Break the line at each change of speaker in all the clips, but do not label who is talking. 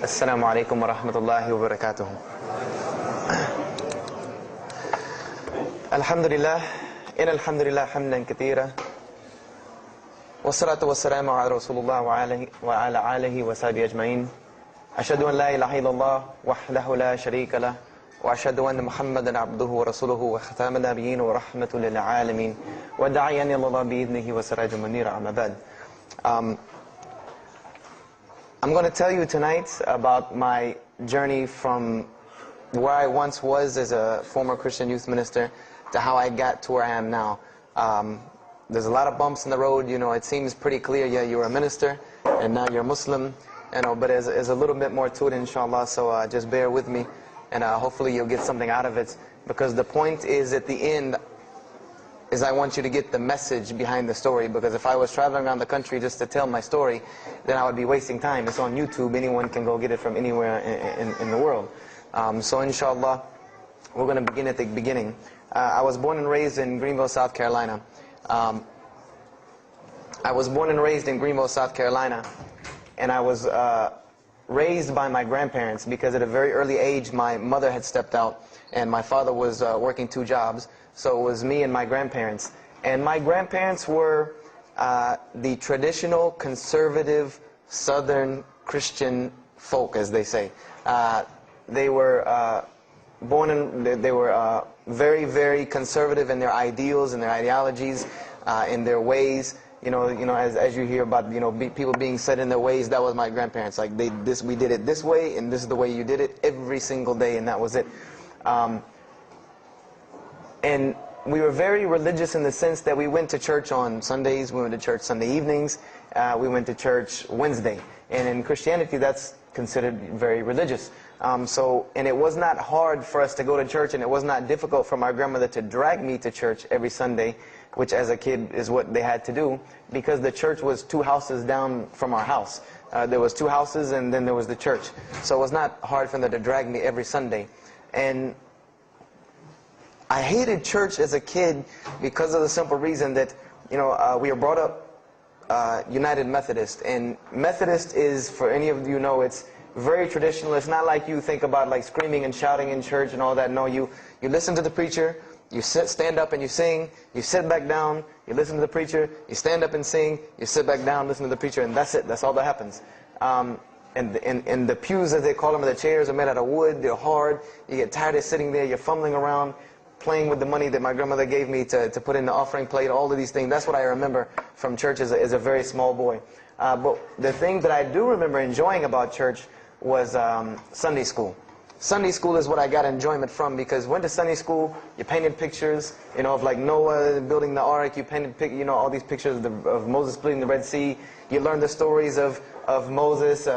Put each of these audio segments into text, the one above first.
السلام عليكم ورحمة الله وبركاته. الحمد لله إن الحمد لله حمدا كثيرا والصلاة والسلام على رسول الله وعلى آله وصحبه أجمعين. أشهد أن لا إله إلا الله وحده لا شريك له وأشهد أن محمدا عبده ورسوله وختام النبيين ورحمة للعالمين وداعيا إلى الله بإذنه وسراجا منيرا. أما بعد. I'm going to tell you tonight about my journey from where I once was as a former Christian youth minister to how I got to where I am now. There's a lot of bumps in the road. You know, it seems pretty clear, yeah, you're a minister and now you're a Muslim, you know, but there's a little bit more to it, inshallah, so just bear with me and hopefully you'll get something out of it, because the point is, at the end, is I want you to get the message behind the story, because if I was traveling around the country just to tell my story, then I would be wasting time. It's on YouTube. Anyone can go get it from anywhere in the world. So inshallah, we're going to begin at the beginning. I was born and raised in Greenville, South Carolina. I was born and raised in Greenville, South Carolina, and I was raised by my grandparents, because at a very early age my mother had stepped out and my father was working 2 jobs. So it was me and my grandparents. And my grandparents were the traditional, conservative, Southern Christian folk, as they say. They were they were very, very conservative in their ideals and their ideologies, in their ways. You know, as you hear about, people being set in their ways, that was my grandparents. Like, we did it this way, and this is the way you did it every single day, and that was it. And we were very religious in the sense that we went to church on Sundays, we went to church Sunday evenings, we went to church Wednesday. And in Christianity, that's considered very religious. And it was not hard for us to go to church, and it was not difficult for my grandmother to drag me to church every Sunday, which as a kid is what they had to do, because the church was 2 houses down from our house. There was 2 houses, and then there was the church. So it was not hard for them to drag me every Sunday. And I hated church as a kid because of the simple reason that, we were brought up United Methodist. And Methodist is, for any of you know, it's very traditional. It's not like you think about like screaming and shouting in church and all that. No, you listen to the preacher, you stand up and you sing, you sit back down, you listen to the preacher, you stand up and sing, you sit back down, listen to the preacher, and that's it. That's all that happens. And the pews, as they call them, the chairs are made out of wood, they're hard, you get tired of sitting there, you're fumbling around, playing with the money that my grandmother gave me to put in the offering plate, all of these things. That's what I remember from church as a very small boy. But the thing that I do remember enjoying about church was Sunday school. Sunday school is what I got enjoyment from, because went to Sunday school, you painted pictures, of like Noah building the ark, you painted, all these pictures of Moses splitting the Red Sea. You learned the stories of Moses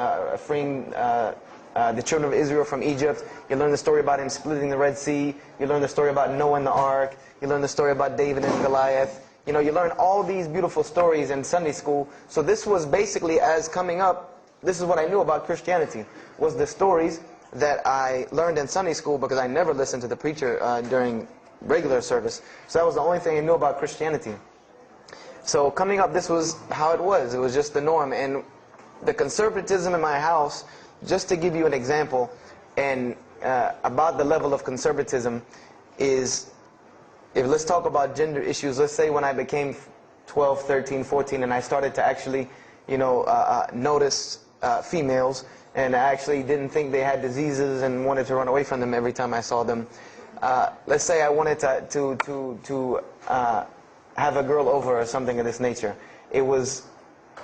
freeing the children of Israel from Egypt. You learn the story about him splitting the Red Sea. You learn the story about Noah and the ark. You learn the story about David and Goliath. You learn all these beautiful stories in Sunday school. So this was basically, as coming up, this is what I knew about Christianity, was the stories that I learned in Sunday school, because I never listened to the preacher during regular service. So that was the only thing I knew about Christianity. So coming up, this was how it was. It was just the norm. And the conservatism in my house, just to give you an example, and about the level of conservatism, is, let's talk about gender issues. Let's say when I became 12, 13, 14, and I started to actually, notice females, and I actually didn't think they had diseases and wanted to run away from them every time I saw them. Let's say I wanted to have a girl over or something of this nature. It was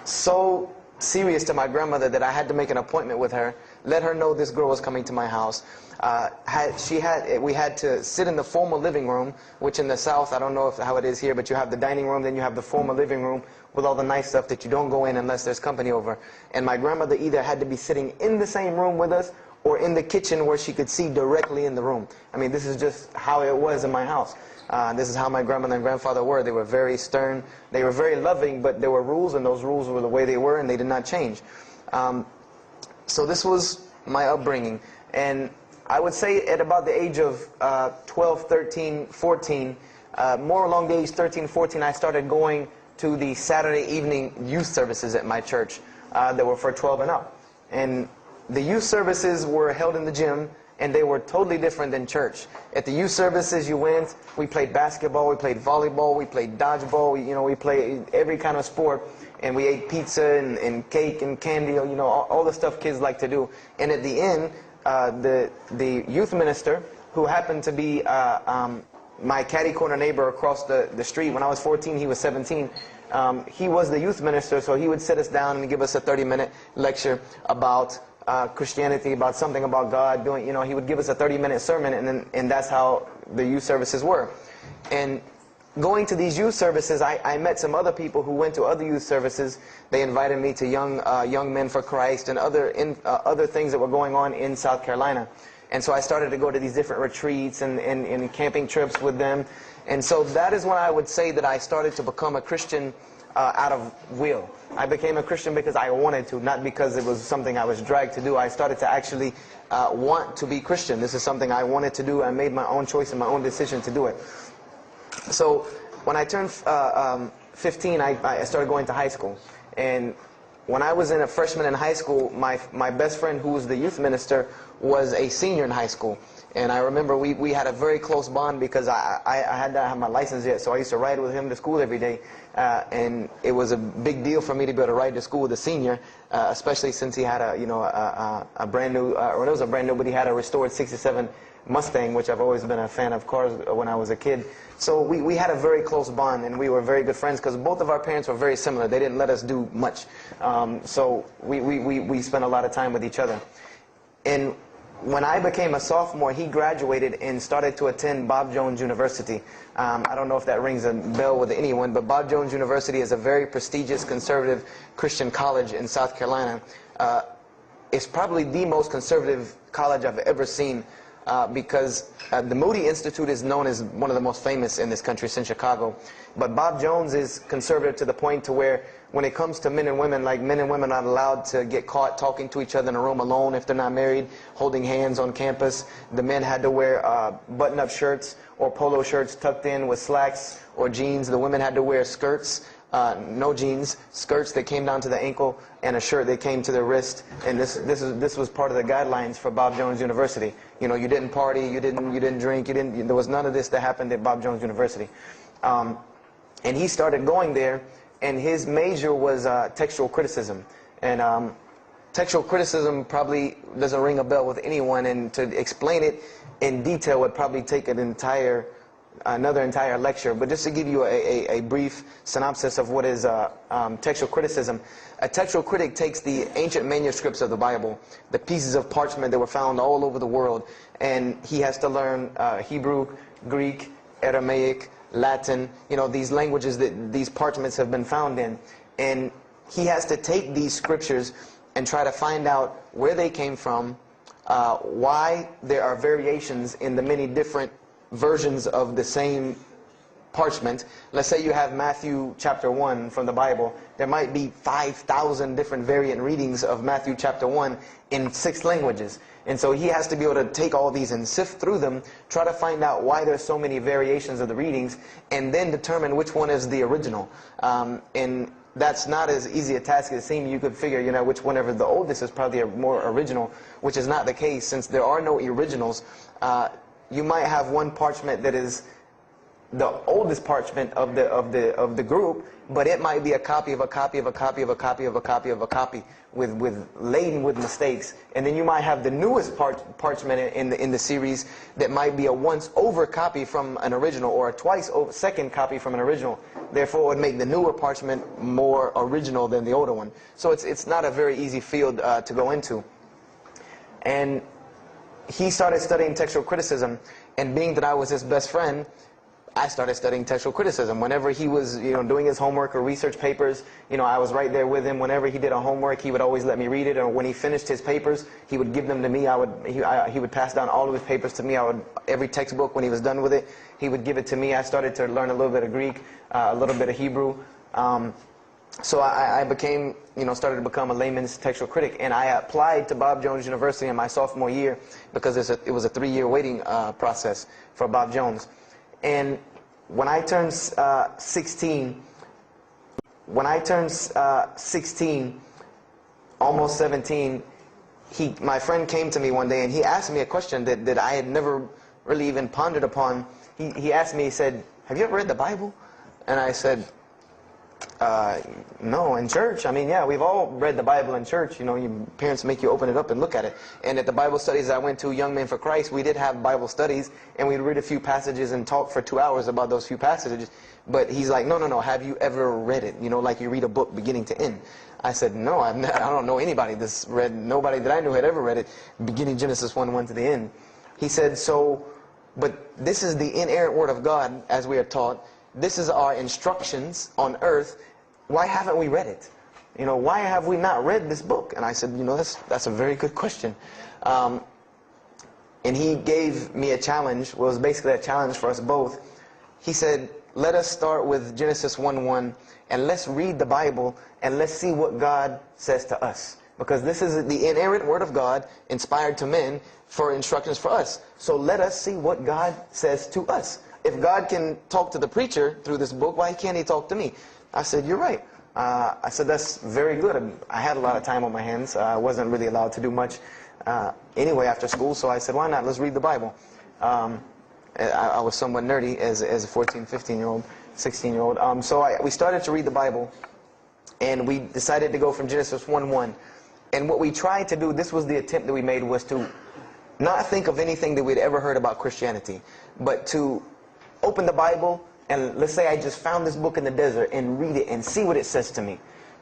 so serious to my grandmother that I had to make an appointment with her, let her know this girl was coming to my house. We had to sit in the formal living room, which in the South, I don't know how it is here, but you have the dining room, then you have the formal living room with all the nice stuff that you don't go in unless there's company over. And my grandmother either had to be sitting in the same room with us or in the kitchen where she could see directly in the room. I mean, this is just how it was in my house. This is how my grandmother and grandfather were. They were very stern. They were very loving, but there were rules, and those rules were the way they were, and they did not change. So this was my upbringing. And I would say at about the age of 12, 13, 14, more along the age 13, 14, I started going to the Saturday evening youth services at my church that were for 12 and up. And the youth services were held in the gym, and they were totally different than church. At the youth services, you went, we played basketball, we played volleyball, we played dodgeball, we played every kind of sport, and we ate pizza and cake and candy, all the stuff kids like to do. And at the end, the youth minister, who happened to be my catty corner neighbor across the street. When I was 14, he was 17. He was the youth minister, so he would sit us down and give us a 30-minute lecture about Christianity, about something about God. He would give us a 30-minute sermon, and that's how the youth services were. And going to these youth services, I met some other people who went to other youth services. They invited me to Young Men for Christ and other things that were going on in South Carolina. And so I started to go to these different retreats and camping trips with them. And so that is when I would say that I started to become a Christian out of will. I became a Christian because I wanted to, not because it was something I was dragged to do. I started to actually want to be Christian. This is something I wanted to do. I made my own choice and my own decision to do it. So when I turned 15, I started going to high school. And when I was a freshman in high school, my best friend, who was the youth minister, was a senior in high school. And I remember we had a very close bond because I had not had my license yet, so I used to ride with him to school every day. And it was a big deal for me to be able to ride to school with a senior, especially since he had a brand new, or it was a brand new, but he had a restored '67 Mustang, which I've always been a fan of cars when I was a kid. So we had a very close bond, and we were very good friends because both of our parents were very similar. They didn't let us do much. So we spent a lot of time with each other. And when I became a sophomore, he graduated and started to attend Bob Jones University. I don't know if that rings a bell with anyone, but Bob Jones University is a very prestigious conservative Christian college in South Carolina. It's probably the most conservative college I've ever seen because the Moody Institute is known as one of the most famous in this country since Chicago. But Bob Jones is conservative to the point to where when it comes to men and women, like men and women are not allowed to get caught talking to each other in a room alone if they're not married, holding hands on campus. The men had to wear button-up shirts or polo shirts tucked in with slacks or jeans. The women had to wear skirts, no jeans, skirts that came down to the ankle, and a shirt that came to the wrist. And this was part of the guidelines for Bob Jones University. You didn't party, you didn't drink, there was none of this that happened at Bob Jones University. And he started going there, and his major was textual criticism. And textual criticism probably doesn't ring a bell with anyone, and to explain it in detail would probably take another entire lecture. But just to give you a brief synopsis of what is textual criticism. A textual critic takes the ancient manuscripts of the Bible, the pieces of parchment that were found all over the world, and he has to learn Hebrew, Greek, Aramaic, Latin, these languages that these parchments have been found in. And he has to take these scriptures and try to find out where they came from, why there are variations in the many different versions of the same parchment. Let's say you have Matthew chapter 1 from the Bible. There might be 5,000 different variant readings of Matthew chapter 1 in 6 languages. And so he has to be able to take all these and sift through them, try to find out why there's so many variations of the readings, and then determine which one is the original. And that's not as easy a task as it seems. You could figure, which whenever the oldest is probably a more original, which is not the case. Since there are no originals, you might have one parchment that is the oldest parchment of the group, but it might be a copy of a copy of a copy of a copy of a copy of a copy laden with mistakes. And then you might have the newest parchment in the series that might be a once over copy from an original, or a twice over second copy from an original. Therefore, it would make the newer parchment more original than the older one. So it's not a very easy field to go into. And he started studying textual criticism, and being that I was his best friend, I started studying textual criticism. Whenever he was, doing his homework or research papers, I was right there with him. Whenever he did a homework, he would always let me read it. Or when he finished his papers, he would give them to me. He would pass down all of his papers to me. Every textbook, when he was done with it, he would give it to me. I started to learn a little bit of Greek, a little bit of Hebrew. So I became, started to become a layman's textual critic. And I applied to Bob Jones University in my sophomore year because it was a 3-year waiting process for Bob Jones. And when I turned 16, almost 17, my friend came to me one day and he asked me a question that I had never really even pondered upon. He asked me, he said, "Have you ever read the Bible?" And I said, no, in church. I mean, yeah, we've all read the Bible in church. You know, your parents make you open it up and look at it. And at the Bible studies I went to, Young Men for Christ, we did have Bible studies, and we'd read a few passages and talk for 2 hours about those few passages. But he's like, no, have you ever read it? You know, like you read a book beginning to end. I said, no, I don't know anybody that's read, nobody that I knew had ever read it, beginning Genesis 1:1 to the end. He said, but this is the inerrant Word of God, as we are taught. This is our instructions on earth. Why haven't we read it? You know, why have we not read this book? And I said, you know, that's a very good question. And he gave me a challenge. Well, it was basically a challenge for us both. He said, let us start with Genesis 1:1, and let's read the Bible, and let's see what God says to us. Because this is the inerrant Word of God, inspired to men, for instructions for us. So let us see what God says to us. If God can talk to the preacher through this book, why can't he talk to me? I said, you're right. I said, that's very good. I had a lot of time on my hands. I wasn't really allowed to do much anyway after school, so I said, why not? Let's read the Bible. I was somewhat nerdy as a 14, 15-year-old, 16-year-old. So we started to read the Bible, and we decided to go from Genesis 1:1. And what we tried to do, this was the attempt that we made, was to not think of anything that we'd ever heard about Christianity, but to open the Bible, and let's say I just found this book in the desert, and read it and see what it says to me.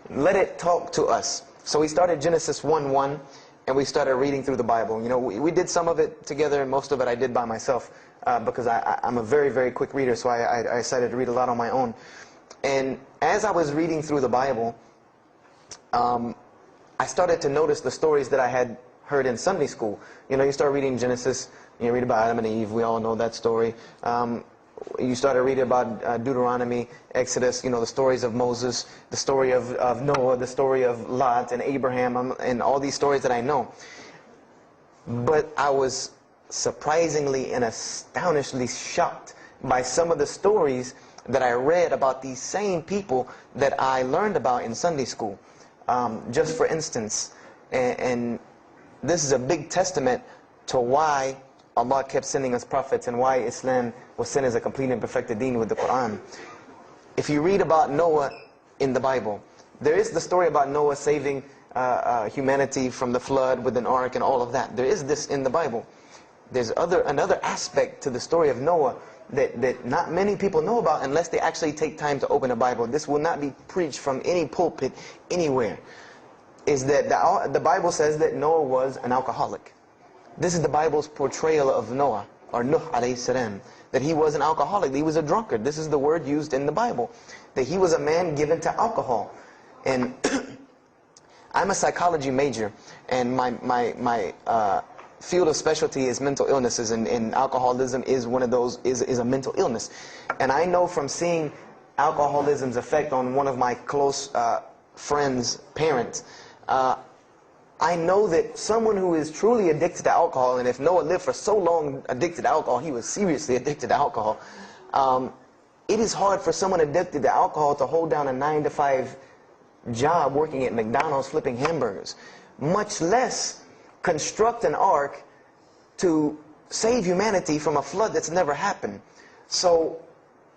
Let it talk to us. So we started Genesis 1:1, and we started reading through the Bible. You know, we did some of it together, and most of it I did by myself, because I'm a very, very quick reader, so I decided to read a lot on my own. And as I was reading through the Bible, I started to notice the stories that I had heard in Sunday school. You know, you start reading Genesis, you read about Adam and Eve, we all know that story. You started reading about Deuteronomy, Exodus, you know, the stories of Moses, the story of Noah, the story of Lot and Abraham, and all these stories that I know. But I was surprisingly and astonishingly shocked by some of the stories that I read about these same people that I learned about in Sunday school. Just for instance, and this is a big testament to why Allah kept sending us prophets and why Islam was sent as a complete and perfected deen with the Quran. If you read about Noah in the Bible, there is the story about Noah saving humanity from the flood with an ark and all of that. There is this in the Bible. There's another aspect to the story of Noah that not many people know about unless they actually take time to open a Bible. This will not be preached from any pulpit anywhere. Is that the Bible says that Noah was an alcoholic. This is the Bible's portrayal of Noah, or Nuh alayhi salam, that he was an alcoholic, that he was a drunkard. This is the word used in the Bible, that he was a man given to alcohol. And I'm a psychology major, and my field of specialty is mental illnesses, and alcoholism is one of those, is a mental illness. And I know from seeing alcoholism's effect on one of my close friends' parents, I know that someone who is truly addicted to alcohol, and if Noah lived for so long addicted to alcohol, he was seriously addicted to alcohol. It is hard for someone addicted to alcohol to hold down a 9-to-5 job working at McDonald's flipping hamburgers, much less construct an ark to save humanity from a flood that's never happened. So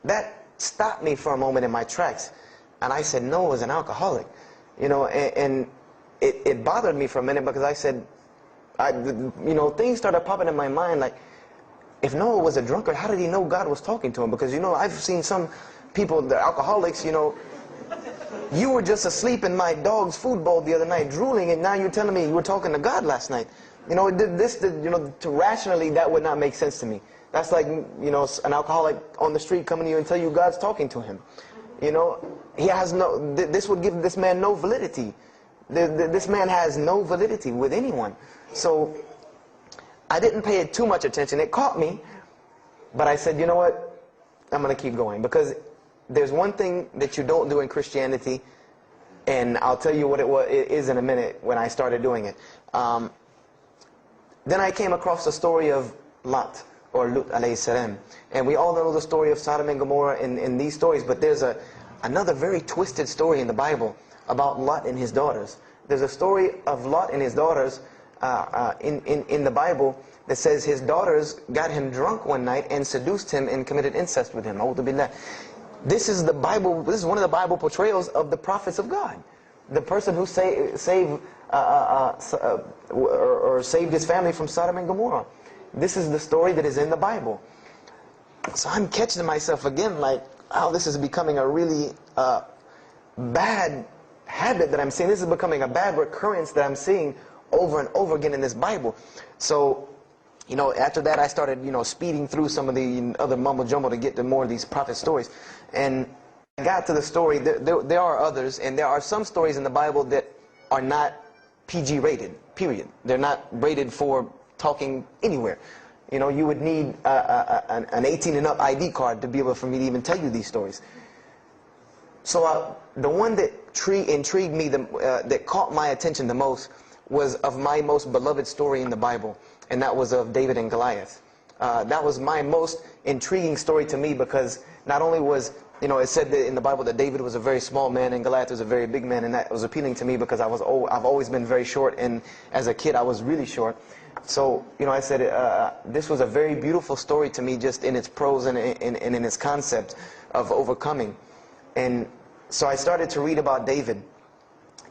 that stopped me for a moment in my tracks, and I said, Noah was an alcoholic. You know, and it bothered me for a minute, because I said, you know, things started popping in my mind like, if Noah was a drunkard, how did he know God was talking to him? Because, you know, I've seen some people, the alcoholics, you know, you were just asleep in my dog's food bowl the other night, drooling, and now you're telling me you were talking to God last night. You know, you know, to rationally, that would not make sense to me. That's like, you know, an alcoholic on the street coming to you and tell you God's talking to him. You know, he has no, this would give this man no validity. This man has no validity with anyone. So I didn't pay it too much attention. It caught me, but I said, you know what, I'm going to keep going, because there's one thing that you don't do in Christianity, and I'll tell you what it is in a minute when I started doing it. Then I came across the story of Lot, or Lut alayhi salam. And we all know the story of Sodom and Gomorrah in these stories, but there's another very twisted story in the Bible about Lot and his daughters. There's a story of Lot and his daughters in the Bible that says his daughters got him drunk one night and seduced him and committed incest with him. A'udhu billah. This is the Bible. This is one of the Bible portrayals of the prophets of God. The person who saved his family from Sodom and Gomorrah. This is the story that is in the Bible. So I'm catching myself again like, oh, this is becoming a really bad habit that I'm seeing. This is becoming a bad recurrence that I'm seeing over and over again in this Bible. So, you know, after that I started, you know, speeding through some of the other mumbo jumbo to get to more of these prophet stories. And I got to the story, there are others, and there are some stories in the Bible that are not PG rated, period. They're not rated for talking anywhere. You know, you would need an 18 and up ID card to be able for me to even tell you these stories. So the one that intrigued me, that caught my attention the most, was of my most beloved story in the Bible, and that was of David and Goliath. That was my most intriguing story to me, because not only was, you know, it said that in the Bible that David was a very small man and Goliath was a very big man, and that was appealing to me because I've always been very short, and as a kid I was really short. So, you know, I said this was a very beautiful story to me, just in its prose and in its concept of overcoming. And so I started to read about David.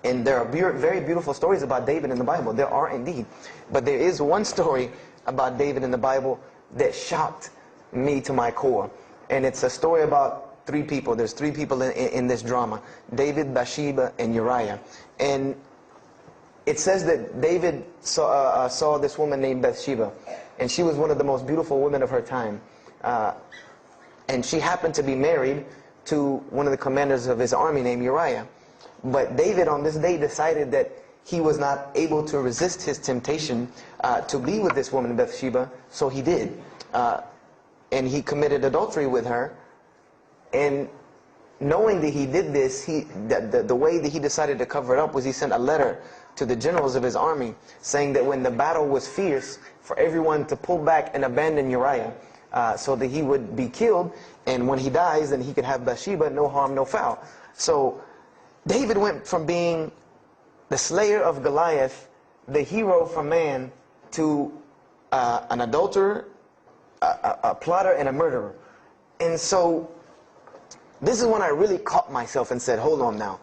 And there are very beautiful stories about David in the Bible. There are indeed. But there is one story about David in the Bible that shocked me to my core. And it's a story about three people. There's three people in this drama: David, Bathsheba, and Uriah. And it says that David saw this woman named Bathsheba. And she was one of the most beautiful women of her time. And she happened to be married to one of the commanders of his army named Uriah. But David on this day decided that he was not able to resist his temptation to be with this woman Bathsheba, so he did. And he committed adultery with her. And knowing that he did this, the way that he decided to cover it up was he sent a letter to the generals of his army saying that when the battle was fierce, for everyone to pull back and abandon Uriah so that he would be killed, and when he dies then he could have Bathsheba, no harm, no foul. So David went from being the slayer of Goliath, the hero from man, to an adulterer, a plotter, and a murderer. And so this is when I really caught myself and said, hold on now.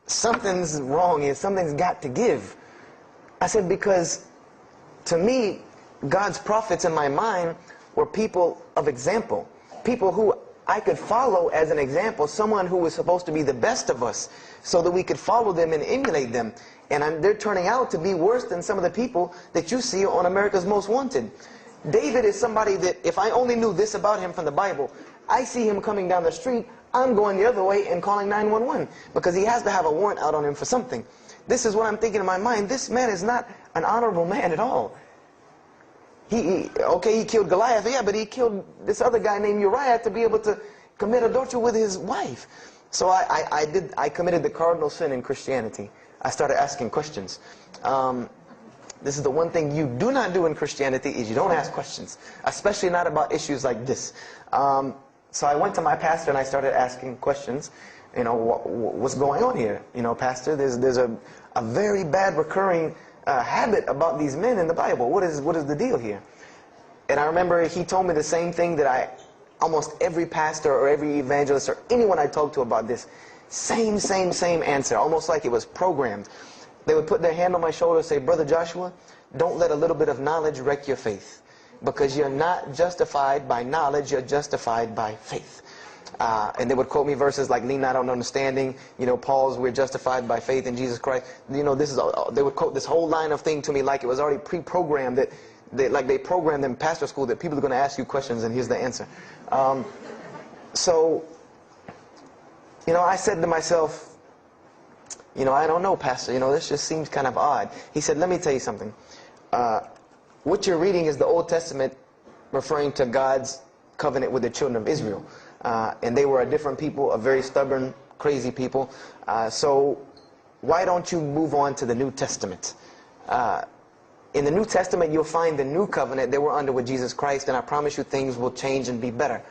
Something's wrong here. Something's got to give. I said, because to me, God's prophets in my mind were people of example. People who I could follow as an example. Someone who was supposed to be the best of us, so that we could follow them and emulate them. And they're turning out to be worse than some of the people that you see on America's Most Wanted. David is somebody that, if I only knew this about him from the Bible, I see him coming down the street, I'm going the other way and calling 911, because he has to have a warrant out on him for something. This is what I'm thinking in my mind. This man is not an honorable man at all. He killed Goliath, yeah, but he killed this other guy named Uriah to be able to commit adultery with his wife. So I committed the cardinal sin in Christianity. I started asking questions. This is the one thing you do not do in Christianity, is you don't ask questions, especially not about issues like this. So I went to my pastor and I started asking questions. You know, what's going on here? You know, pastor, there's a very bad recurring habit about these men in the Bible. What is the deal here? And I remember he told me the same thing that almost every pastor or every evangelist or anyone I talked to about this, same answer, almost like it was programmed. They would put their hand on my shoulder and say, Brother Joshua, don't let a little bit of knowledge wreck your faith, because you're not justified by knowledge, you're justified by faith. And they would quote me verses like, lean not on understanding, you know, Paul's, we're justified by faith in Jesus Christ. You know, they would quote this whole line of thing to me like it was already pre-programmed, that they programmed in pastor school that people are going to ask you questions and here's the answer. So, you know, I said to myself, you know, I don't know, pastor, you know, this just seems kind of odd. He said, let me tell you something. What you're reading is the Old Testament referring to God's covenant with the children of Israel. And they were a different people, a very stubborn, crazy people. So why don't you move on to the New Testament? In the New Testament, you'll find the new covenant that we're under with Jesus Christ, and I promise you things will change and be better.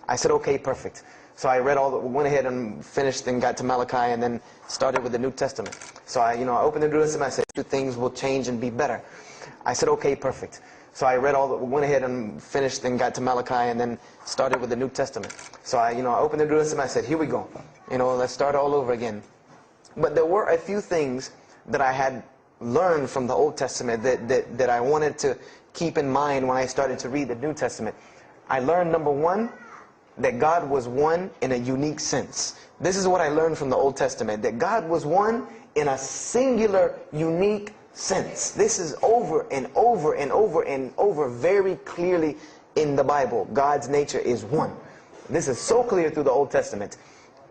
I said, okay, perfect. So I went ahead and finished and got to Malachi and then started with the New Testament. So I opened the New Testament. I said, two things will change and be better. I said, okay, perfect. So I went ahead and finished and got to Malachi and then started with the New Testament. So I opened the New Testament. I said, here we go. Let's start all over again. But there were a few things that I had learned from the Old Testament that I wanted to keep in mind when I started to read the New Testament. I learned, number one, that God was one in a unique sense. This is what I learned from the Old Testament, that God was one in a singular, unique sense. This is over and over and over and over very clearly in the Bible. God's nature is one. This is so clear through the Old Testament.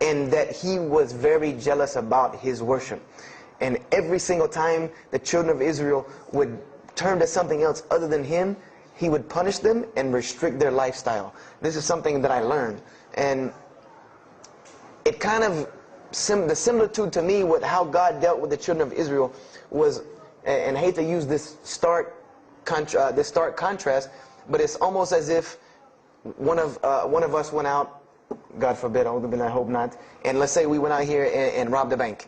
And that He was very jealous about His worship. And every single time the children of Israel would turn to something else other than Him, He would punish them and restrict their lifestyle. This is something that I learned. And it kind of, the similitude to me with how God dealt with the children of Israel was, and I hate to use this stark contrast, but it's almost as if one of us went out, God forbid, I hope not, and let's say we went out here and robbed a bank.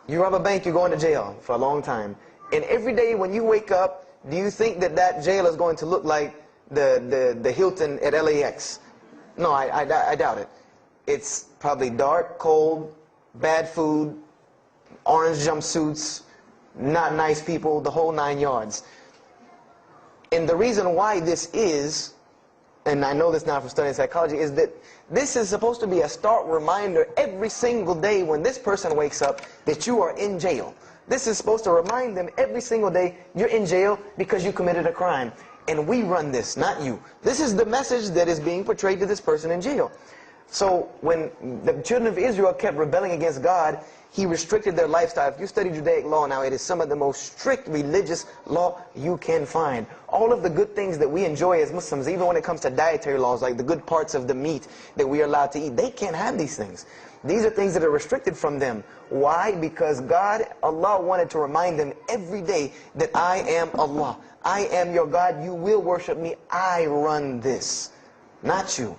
You rob a bank, you're going to jail for a long time. And every day when you wake up, do you think that jail is going to look like the Hilton at LAX? No, I doubt it. It's probably dark, cold, bad food, orange jumpsuits, not nice people, the whole 9 yards. And the reason why this is, and I know this now from studying psychology, is that this is supposed to be a stark reminder every single day when this person wakes up that you are in jail. This is supposed to remind them every single day you're in jail because you committed a crime. And we run this, not you. This is the message that is being portrayed to this person in jail. So when the children of Israel kept rebelling against God, He restricted their lifestyle. If you study Judaic law now, it is some of the most strict religious law you can find. All of the good things that we enjoy as Muslims, even when it comes to dietary laws, like the good parts of the meat that we are allowed to eat, they can't have these things. These are things that are restricted from them. Why? Because Allah wanted to remind them every day that I am Allah. I am your God. You will worship me. I run this, not you.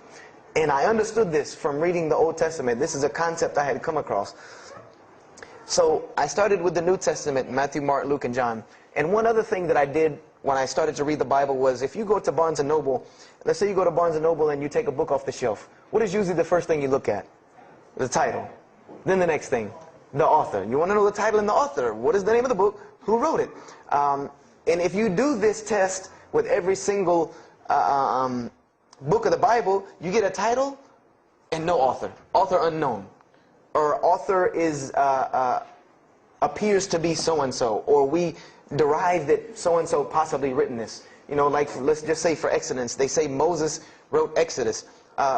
And I understood this from reading the Old Testament. This is a concept I had come across. So I started with the New Testament, Matthew, Mark, Luke, and John. And one other thing that I did when I started to read the Bible was, if you go to Barnes & Noble, let's say you go to Barnes & Noble and you take a book off the shelf, what is usually the first thing you look at? The title. Then the next thing, the author. You want to know the title and the author. What is the name of the book? Who wrote it? And if you do this test with every single book of the Bible, you get a title and no author. Author unknown. Or author is appears to be so-and-so. Or we derive that so-and-so possibly written this. Like let's just say for Exodus, they say Moses wrote Exodus.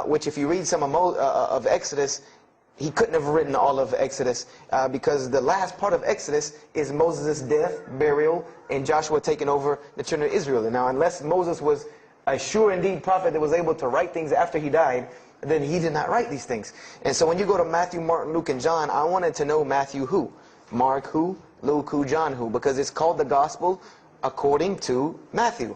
Which if you read some of Exodus, he couldn't have written all of Exodus because the last part of Exodus is Moses' death, burial, and Joshua taking over the children of Israel. And now, unless Moses was a sure indeed prophet that was able to write things after he died, then he did not write these things. And so when you go to Matthew, Mark, Luke, and John, I wanted to know Matthew who, Mark who, Luke who, John who, because it's called the Gospel according to Matthew.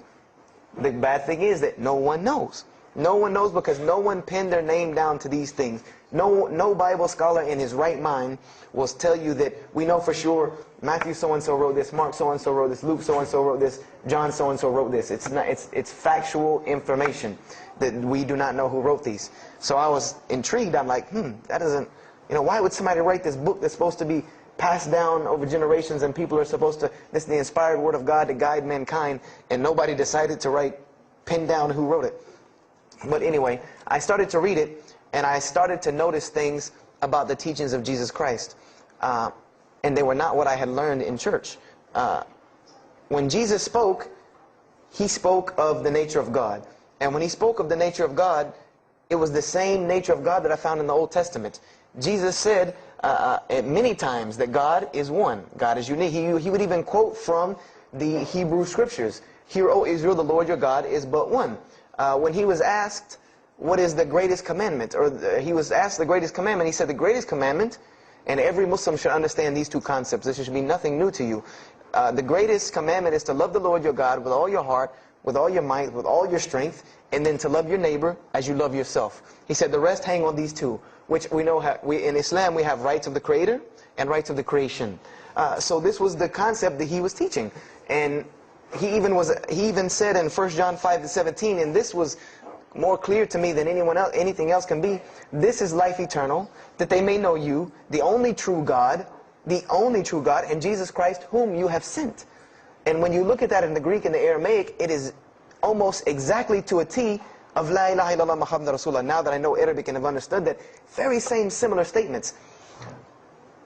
The bad thing is that no one knows. No one knows because no one penned their name down to these things. No Bible scholar in his right mind will tell you that we know for sure Matthew so-and-so wrote this, Mark so-and-so wrote this, Luke so-and-so wrote this, John so-and-so wrote this. It's factual information that we do not know who wrote these. So I was intrigued. I'm like, that doesn't, why would somebody write this book that's supposed to be passed down over generations and people are supposed to, this is the inspired word of God to guide mankind, and nobody decided to pin down who wrote it. But anyway, I started to read it, and I started to notice things about the teachings of Jesus Christ. And they were not what I had learned in church. When Jesus spoke, He spoke of the nature of God. And when He spoke of the nature of God, it was the same nature of God that I found in the Old Testament. Jesus said many times that God is one. God is unique. He would even quote from the Hebrew Scriptures. Hear, O Israel, the Lord your God is but one. When He was asked, what is the greatest commandment? He was asked the greatest commandment. He said the greatest commandment, and every Muslim should understand these two concepts. This should be nothing new to you. The greatest commandment is to love the Lord your God with all your heart, with all your might, with all your strength, and then to love your neighbor as you love yourself. He said the rest hang on these two, which we know in Islam we have rights of the Creator and rights of the creation. So this was the concept that he was teaching. And he even said in 1 John 5:17, and this was more clear to me than anything else can be, this is life eternal, that they may know you, the only true God, and Jesus Christ whom you have sent. And when you look at that in the Greek and the Aramaic, it is almost exactly to a T of La ilaha illallah Muhammad Rasulullah. Now that I know Arabic and have understood that, very same similar statements.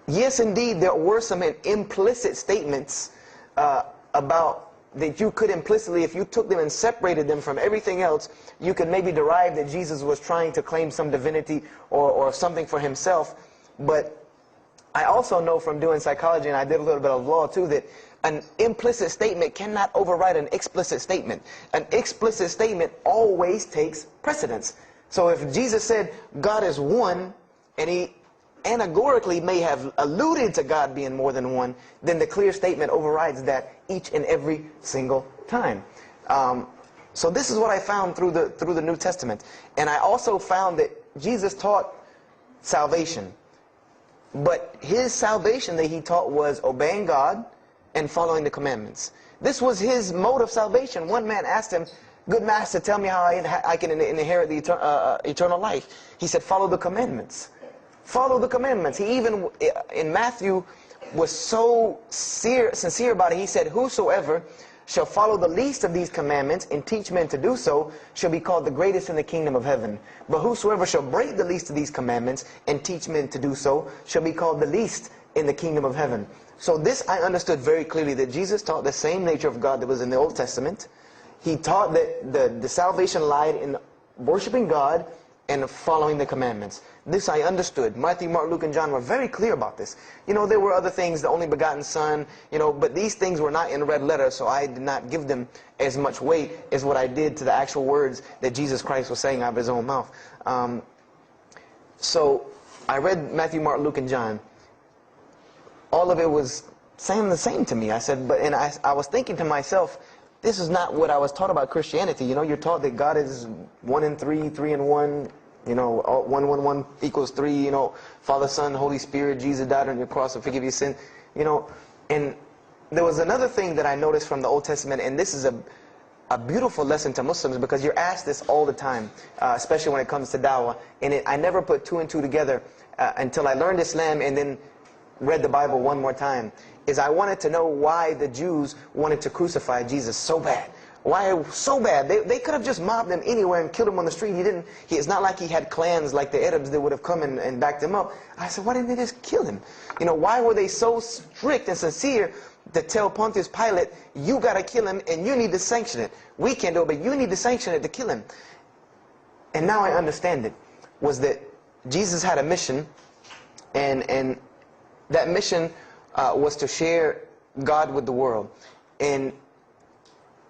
Yes, indeed, there were some implicit statements about that you could implicitly, if you took them and separated them from everything else, you could maybe derive that Jesus was trying to claim some divinity or something for himself. But I also know from doing psychology, and I did a little bit of law too, that an implicit statement cannot override an explicit statement. An explicit statement always takes precedence. So if Jesus said God is one, and he anagorically may have alluded to God being more than one, then the clear statement overrides that each and every single time. So this is what I found through the New Testament. And I also found that Jesus taught salvation. But his salvation that he taught was obeying God and following the commandments. This was his mode of salvation. One man asked him, "Good master, tell me how I can inherit the eternal life." He said, "Follow the commandments." Follow the commandments. He even, in Matthew, was so sincere about it. He said, "Whosoever shall follow the least of these commandments and teach men to do so shall be called the greatest in the kingdom of heaven. But whosoever shall break the least of these commandments and teach men to do so shall be called the least in the kingdom of heaven." So this I understood very clearly, that Jesus taught the same nature of God that was in the Old Testament. He taught that the salvation lied in worshiping God and following the commandments. This I understood. Matthew, Mark, Luke, and John were very clear about this. You know, there were other things, the only begotten Son, you know, but these things were not in red letter, so I did not give them as much weight as what I did to the actual words that Jesus Christ was saying out of his own mouth. So I read Matthew, Mark, Luke, and John. All of it was saying the same to me. I said, and I was thinking to myself, this is not what I was taught about Christianity. You know, you're taught that God is 1 in 3, 3 in 1. You know, 1, 1, 1 equals 3. You know, Father, Son, Holy Spirit. Jesus died on your cross to forgive your sin. You know, and there was another thing that I noticed from the Old Testament, and this is a beautiful lesson to Muslims, because you're asked this all the time, especially when it comes to dawah. And I never put 2 and 2 together until I learned Islam and then read the Bible one more time. Is I wanted to know why the Jews wanted to crucify Jesus so bad. Why so bad? They could have just mobbed him anywhere and killed him on the street. It's not like he had clans like the Arabs that would have come and backed him up. I said, why didn't they just kill him? You know, why were they so strict and sincere to tell Pontius Pilate, you got to kill him and you need to sanction it? We can't do it, but you need to sanction it to kill him. And now I understand it, was that Jesus had a mission, and that mission was to share God with the world. And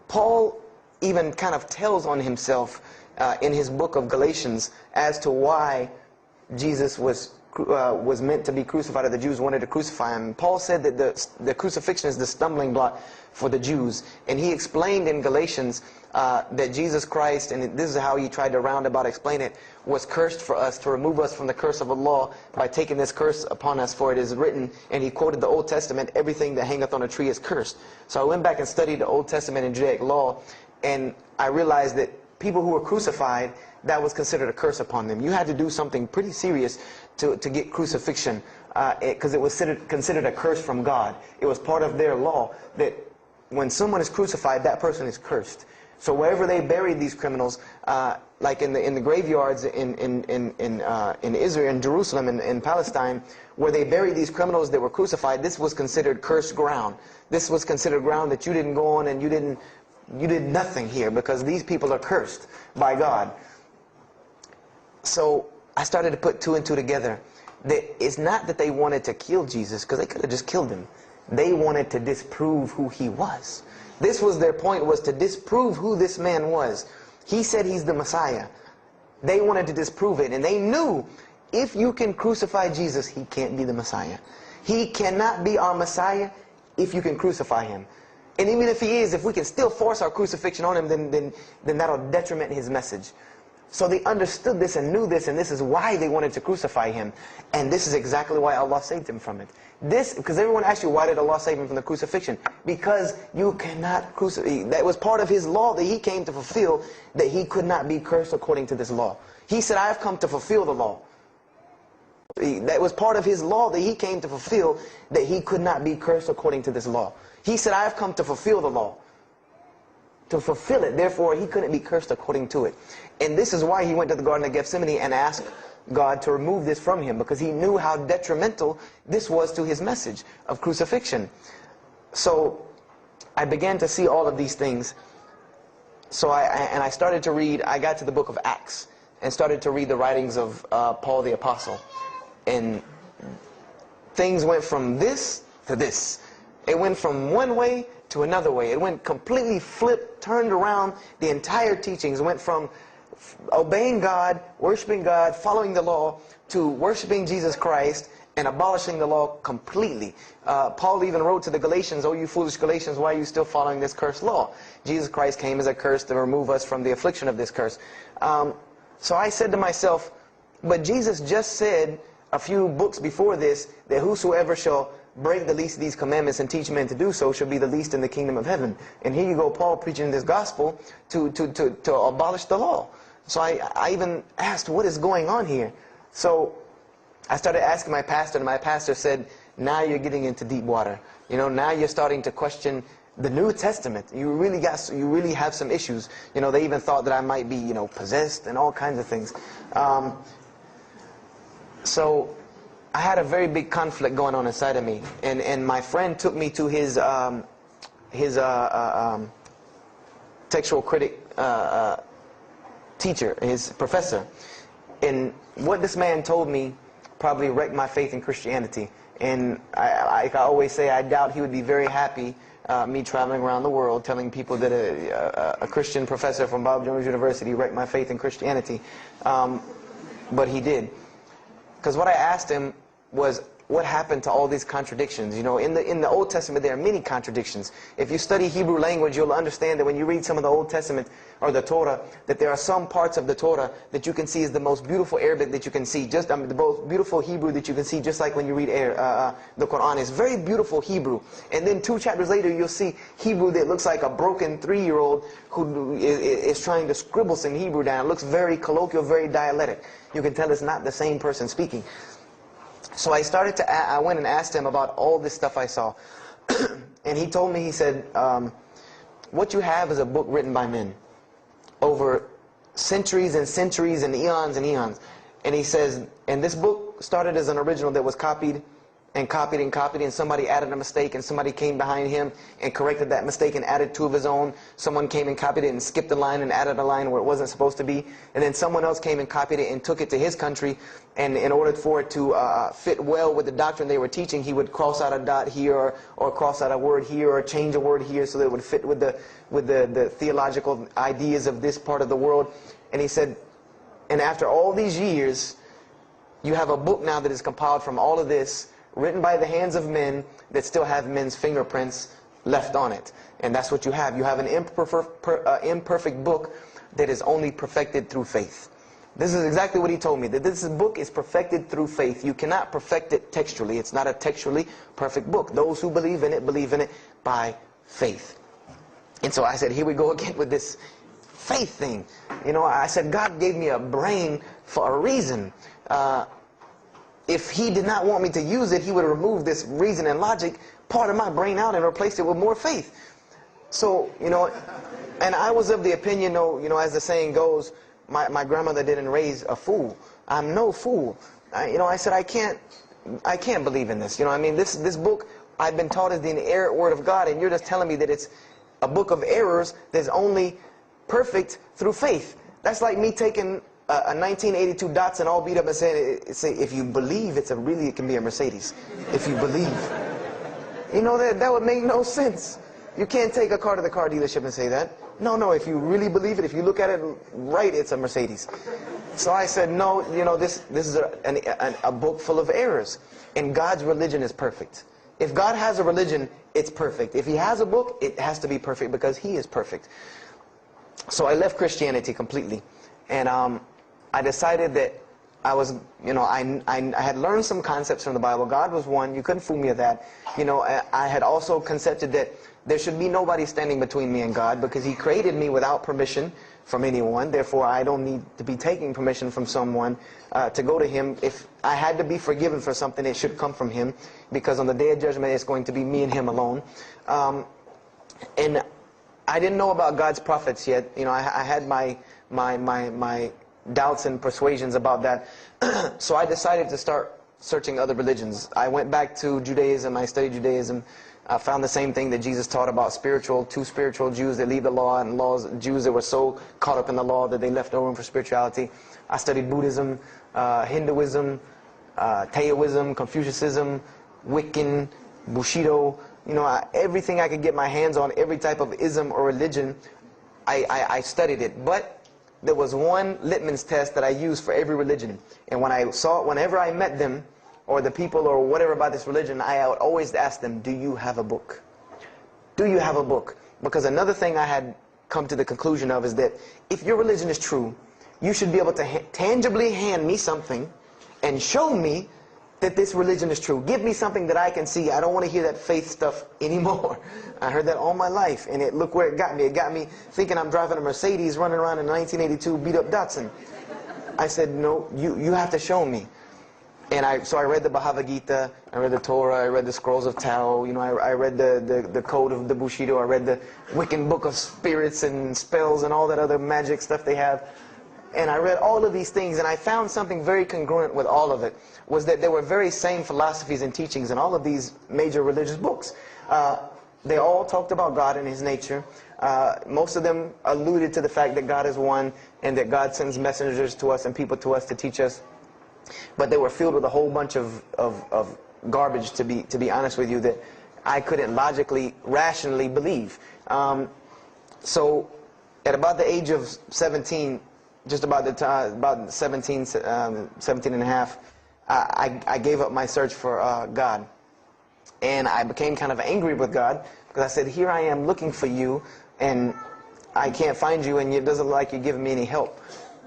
Paul even kind of tells on himself in his book of Galatians as to why Jesus was meant to be crucified, or the Jews wanted to crucify him. Paul said that the crucifixion is the stumbling block for the Jews. And he explained in Galatians that Jesus Christ, and this is how he tried to roundabout explain it, was cursed for us, to remove us from the curse of Allah by taking this curse upon us. For it is written, and he quoted the Old Testament, everything that hangeth on a tree is cursed. So I went back and studied the Old Testament and Judaic law, and I realized that people who were crucified, that was considered a curse upon them. You had to do something pretty serious to get crucifixion, because it was considered a curse from God. It was part of their law that when someone is crucified, that person is cursed. So wherever they buried these criminals, like in the graveyards in Israel, in Jerusalem, in Palestine, where they buried these criminals that were crucified, this was considered cursed ground. This was considered ground that you didn't go on, and you did nothing here, because these people are cursed by God. So I started to put 2 and 2 together. That it's not that they wanted to kill Jesus, because they could have just killed him. They wanted to disprove who he was. This was their point, was to disprove who this man was. He said he's the Messiah. They wanted to disprove it, and they knew if you can crucify Jesus, he can't be the Messiah. He cannot be our Messiah if you can crucify him. And even if he is, if we can still force our crucifixion on him, then that'll detriment his message. So they understood this and knew this, and this is why they wanted to crucify him. And this is exactly why Allah saved him from it. Because everyone asks you, why did Allah save him from the crucifixion? Because you cannot crucify. That was part of his law that he came to fulfill, that he could not be cursed according to this law. He said, I have come to fulfill the law. That was part of his law that he came to fulfill, that he could not be cursed according to this law. He said, I have come to fulfill the law. To fulfill it, therefore he couldn't be cursed according to it. And this is why he went to the Garden of Gethsemane and asked God to remove this from him, because he knew how detrimental this was to his message of crucifixion. So I began to see all of these things. So I started to read, I got to the book of Acts and started to read the writings of Paul the Apostle. And things went from this to this. It went from one way to another way. It went completely flipped, turned around. The entire teachings went from obeying God, worshiping God, following the law, to worshiping Jesus Christ and abolishing the law completely. Paul even wrote to the Galatians, "Oh, you foolish Galatians, why are you still following this cursed law?" Jesus Christ came as a curse to remove us from the affliction of this curse. So I said to myself, but Jesus just said a few books before this that whosoever shall break the least of these commandments and teach men to do so shall be the least in the kingdom of heaven. And here you go, Paul preaching this gospel to abolish the law. So I even asked, what is going on here? So I started asking my pastor, and my pastor said, now you're getting into deep water. You know, now you're starting to question the New Testament. You really have some issues. You know, they even thought that I might be, you know, possessed and all kinds of things. So I had a very big conflict going on inside of me, and my friend took me to his textual critic teacher, his professor. And what this man told me probably wrecked my faith in Christianity. And I always say, I doubt he would be very happy me traveling around the world telling people that a Christian professor from Bob Jones University wrecked my faith in Christianity. But he did. Because what I asked him was, what happened to all these contradictions? You know, in the Old Testament there are many contradictions. If you study Hebrew language, you'll understand that when you read some of the Old Testament or the Torah, that there are some parts of the Torah that you can see is the most beautiful Arabic that you can see, just the most beautiful Hebrew that you can see, just like when you read the Quran. It's very beautiful Hebrew. And then 2 chapters later, you'll see Hebrew that looks like a broken 3-year-old who is trying to scribble some Hebrew down. It looks very colloquial, very dialectic. You can tell it's not the same person speaking. So I went and asked him about all this stuff I saw. And he told me, he said, what you have is a book written by men over centuries and centuries and eons and eons. And he says, and this book started as an original that was copied and copied and copied, and somebody added a mistake, and somebody came behind him and corrected that mistake and added 2 of his own. Someone came and copied it and skipped a line and added a line where it wasn't supposed to be. And then someone else came and copied it and took it to his country, and in order for it to fit well with the doctrine they were teaching, he would cross out a dot here or cross out a word here or change a word here so that it would fit with the theological ideas of this part of the world. And he said, and after all these years, you have a book now that is compiled from all of this, written by the hands of men that still have men's fingerprints left on it. And that's what you have. You have an imperfect book that is only perfected through faith. This is exactly what he told me, that this book is perfected through faith. You cannot perfect it textually. It's not a textually perfect book. Those who believe in it by faith. And so I said, here we go again with this faith thing. You know, I said, God gave me a brain for a reason. If he did not want me to use it, he would remove this reason and logic part of my brain out and replace it with more faith. So, you know, and I was of the opinion, you know, as the saying goes, my grandmother didn't raise a fool. I'm no fool. You know, I said, I can't believe in this. You know, I mean, this book I've been taught is the inerrant word of God, and you're just telling me that it's a book of errors that's only perfect through faith. That's like me taking a 1982 Datsun all beat up and saying, if you believe, it can be a Mercedes. If you believe. You know, that would make no sense. You can't take a car to the car dealership and say that. No, if you really believe it, if you look at it right, it's a Mercedes. So I said, no, you know, this is a book full of errors. And God's religion is perfect. If God has a religion, it's perfect. If He has a book, it has to be perfect because He is perfect. So I left Christianity completely. And I decided that I was, I had learned some concepts from the Bible. God was one. You couldn't fool me of that. I had also concepted that there should be nobody standing between me and God because He created me without permission from anyone. Therefore, I don't need to be taking permission from someone to go to Him. If I had to be forgiven for something, it should come from Him, because on the Day of Judgment, it's going to be me and Him alone. And I didn't know about God's prophets yet. I had my doubts and persuasions about that. So I decided to start searching other religions. I went back to Judaism. I studied Judaism. I found the same thing that Jesus taught about two spiritual Jews that leave the law, and Jews that were so caught up in the law that they left no room for spirituality. I studied Buddhism, Hinduism, Taoism, Confucianism, Wiccan, Bushido. Everything I could get my hands on, every type of ism or religion, I studied it. But there was one litmus test that I used for every religion. And whenever I met them, or the people or whatever about this religion, I would always ask them, do you have a book? Do you have a book? Because another thing I had come to the conclusion of is that if your religion is true, you should be able to tangibly hand me something and show me that this religion is true. Give me something that I can see. I don't want to hear that faith stuff anymore. I heard that all my life, and look where it got me. It got me thinking I'm driving a Mercedes running around in a 1982 beat-up Datsun. I said, no, you have to show me. And so I read the Bhagavad Gita, I read the Torah, I read the Scrolls of Tao, I read the Code of the Bushido, I read the Wiccan Book of Spirits and Spells and all that other magic stuff they have. And I read all of these things, and I found something very congruent with all of it, was that there were very same philosophies and teachings in all of these major religious books. They all talked about God and His nature. Most of them alluded to the fact that God is one, and that God sends messengers to us and people to us to teach us. But they were filled with a whole bunch of garbage, to be honest with you, that I couldn't logically, rationally believe. So at about the age of 17, just about the time, about 17 and a half, I gave up my search for God. And I became kind of angry with God, because I said, here I am looking for you, and I can't find you, and it doesn't look like you're giving me any help.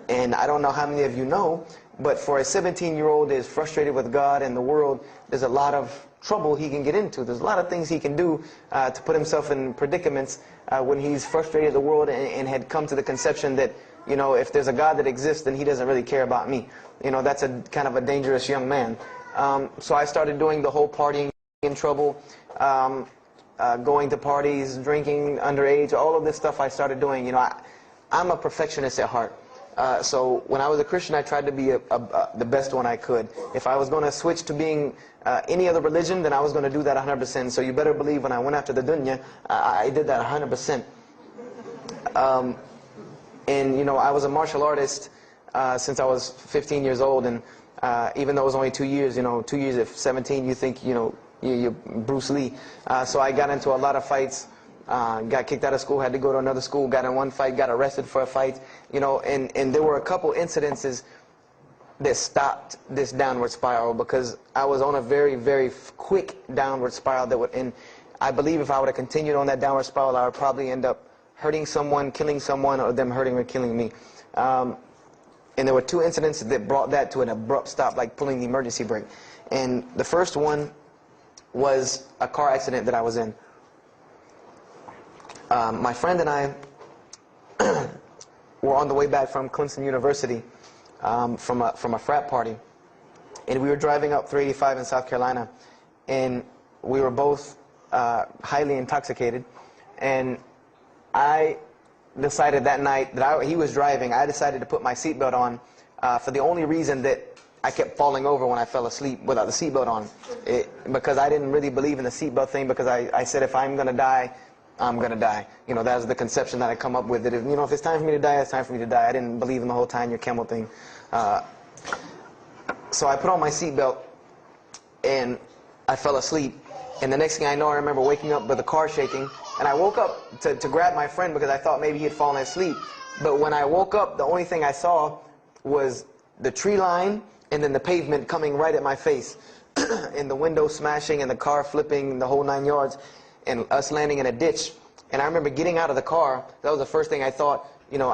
And I don't know how many of you know, but for a 17-year-old that is frustrated with God and the world, there's a lot of trouble he can get into. There's a lot of things he can do to put himself in predicaments when he's frustrated with the world and had come to the conception that, if there's a God that exists, then He doesn't really care about me. That's a kind of a dangerous young man. So I started doing the whole partying in trouble, going to parties, drinking underage, all of this stuff I started doing. I'm a perfectionist at heart. So when I was a Christian, I tried to be the best one I could. If I was going to switch to being any other religion, then I was going to do that 100%. So you better believe when I went after the dunya, I did that 100%. And I was a martial artist since I was 15 years old, and even though it was only 2 years, 2 years at 17, you think you're Bruce Lee. So I got into a lot of fights. Got kicked out of school, had to go to another school, got in one fight, got arrested for a fight, and there were a couple incidences that stopped this downward spiral, because I was on a very, very quick downward spiral and I believe if I would have continued on that downward spiral, I would probably end up hurting someone, killing someone, or them hurting or killing me. And there were two incidents that brought that to an abrupt stop, like pulling the emergency brake. And the first one was a car accident that I was in. My friend and I were on the way back from Clemson University from a frat party, and we were driving up 385 in South Carolina, and we were both highly intoxicated, and I decided that night that he was driving, I decided to put my seatbelt on for the only reason that I kept falling over when I fell asleep without the seatbelt on, because I didn't really believe in the seatbelt thing, because I said if I'm going to die, I'm going to die. That was the conception that I come up with, that if it's time for me to die, it's time for me to die. I didn't believe in the whole tying your camel thing. So I put on my seatbelt, and I fell asleep. And the next thing I know, I remember waking up with the car shaking. And I woke up to grab my friend because I thought maybe he had fallen asleep. But when I woke up, the only thing I saw was the tree line and then the pavement coming right at my face. and the window smashing and the car flipping the whole 9 yards and us landing in a ditch. And I remember getting out of the car. That was the first thing I thought. You know,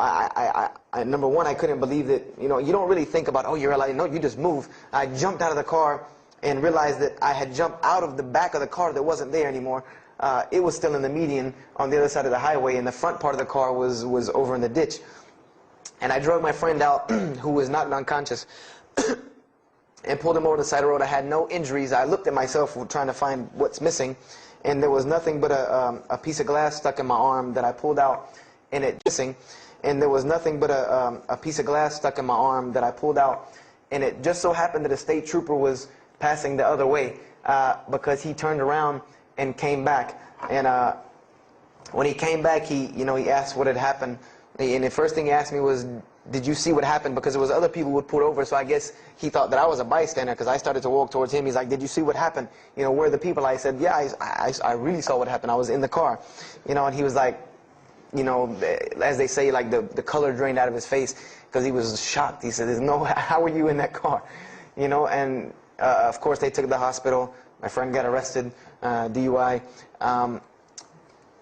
number one, I couldn't believe that, you know, you don't really think about, oh, you're alive. No, you just move. I jumped out of the car and realized that I had jumped out of the back of the car that wasn't there anymore. It was still in the median on the other side of the highway, and the front part of the car was over in the ditch. And I drug my friend out, who was not unconscious, and pulled him over to the side of the road. I had no injuries. I looked at myself trying to find what's missing, and there was nothing but a piece of glass stuck in my arm that I pulled out, and it missing. And there was nothing but a piece of glass stuck in my arm that I pulled out, and it just so happened that a state trooper was passing the other way, because he turned around and came back. And when he came back, he asked what had happened. And the first thing he asked me was, did you see what happened? Because there was other people who would pull over, so I guess he thought that I was a bystander, because I started to walk towards him. He's like, did you see what happened? You know, where are the people? I said, yeah, I really saw what happened. I was in the car. You know, and he was like, you know, as they say, like the color drained out of his face, because he was shocked. He said, how were you in that car? You know, and of course they took to the hospital. My friend got arrested, DUI.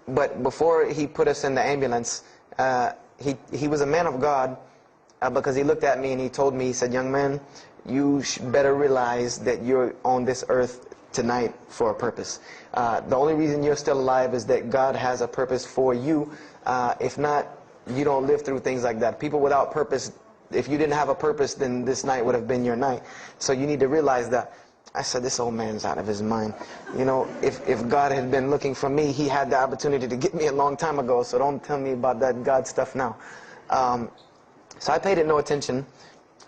But before he put us in the ambulance, he was a man of God, because he looked at me and he told me, he said, young man, you better realize that you're on this earth tonight for a purpose. The only reason you're still alive is that God has a purpose for you. If not, you don't live through things like that. People without purpose, if you didn't have a purpose, then this night would have been your night. So you need to realize that. I said, this old man's out of his mind. You know, if God had been looking for me, he had the opportunity to get me a long time ago, so don't tell me about that God stuff now. So I paid it no attention,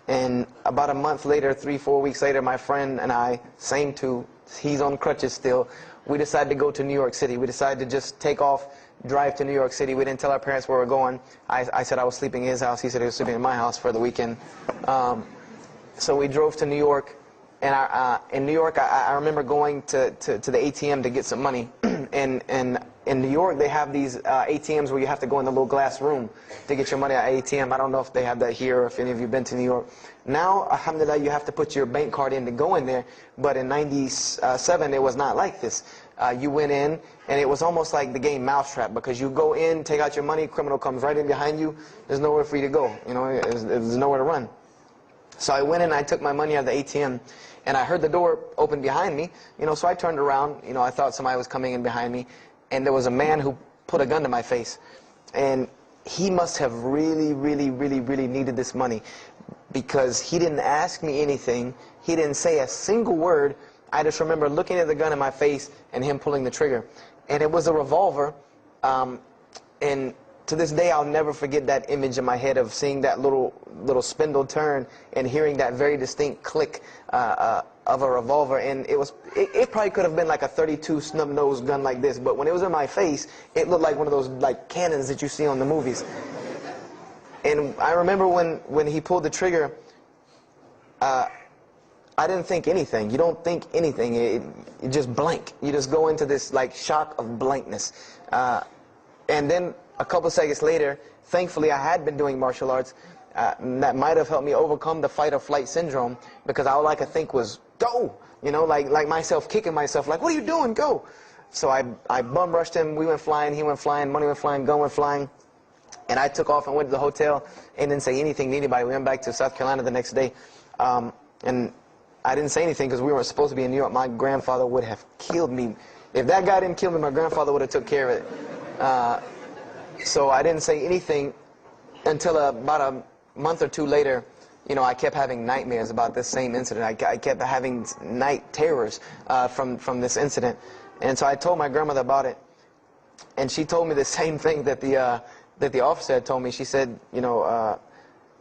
and about a month later, 3-4 weeks later, my friend and I, same two, he's on crutches still, we decided to go to New York City. We decided to just take off, drive to New York City. We didn't tell our parents where we were going. I said I was sleeping in his house. He said he was sleeping in my house for the weekend. So we drove to New York. And in New York, I remember going to the ATM to get some money. And in New York, they have these ATMs where you have to go in the little glass room to get your money at ATM. I don't know if they have that here, or if any of you have been to New York. Now, alhamdulillah, you have to put your bank card in to go in there. But in '97, it was not like this. You went in, and it was almost like the game Mousetrap, because you go in, take out your money, criminal comes right in behind you. There's nowhere for you to go. You know, there's nowhere to run. So I went in, I took my money out of the ATM, and I heard the door open behind me. You know, so I turned around. You know, I thought somebody was coming in behind me, and there was a man who put a gun to my face. And he must have really, really, really, really needed this money, because he didn't ask me anything. He didn't say a single word. I just remember looking at the gun in my face and him pulling the trigger. And it was a revolver. And to this day, I'll never forget that image in my head of seeing that little spindle turn and hearing that very distinct click of a revolver. And it probably could have been like a .32 snub-nosed gun like this, but when it was in my face, it looked like one of those like cannons that you see on the movies. And I remember when he pulled the trigger, I didn't think anything. You don't think anything. You just blank. You just go into this like shock of blankness. And then a couple seconds later, thankfully I had been doing martial arts. That might have helped me overcome the fight or flight syndrome, because all I could think was, go! You know, like myself kicking myself, like, what are you doing? Go! So I bum rushed him. We went flying, he went flying, money went flying, gun went flying. And I took off and went to the hotel and didn't say anything to anybody. We went back to South Carolina the next day. And I didn't say anything because we weren't supposed to be in New York. My grandfather would have killed me. If that guy didn't kill me, my grandfather would have took care of it. So I didn't say anything until about a month or two later. You know, I kept having nightmares about this same incident. I kept having night terrors from this incident. And so I told my grandmother about it. And she told me the same thing that the officer had told me. She said, you know,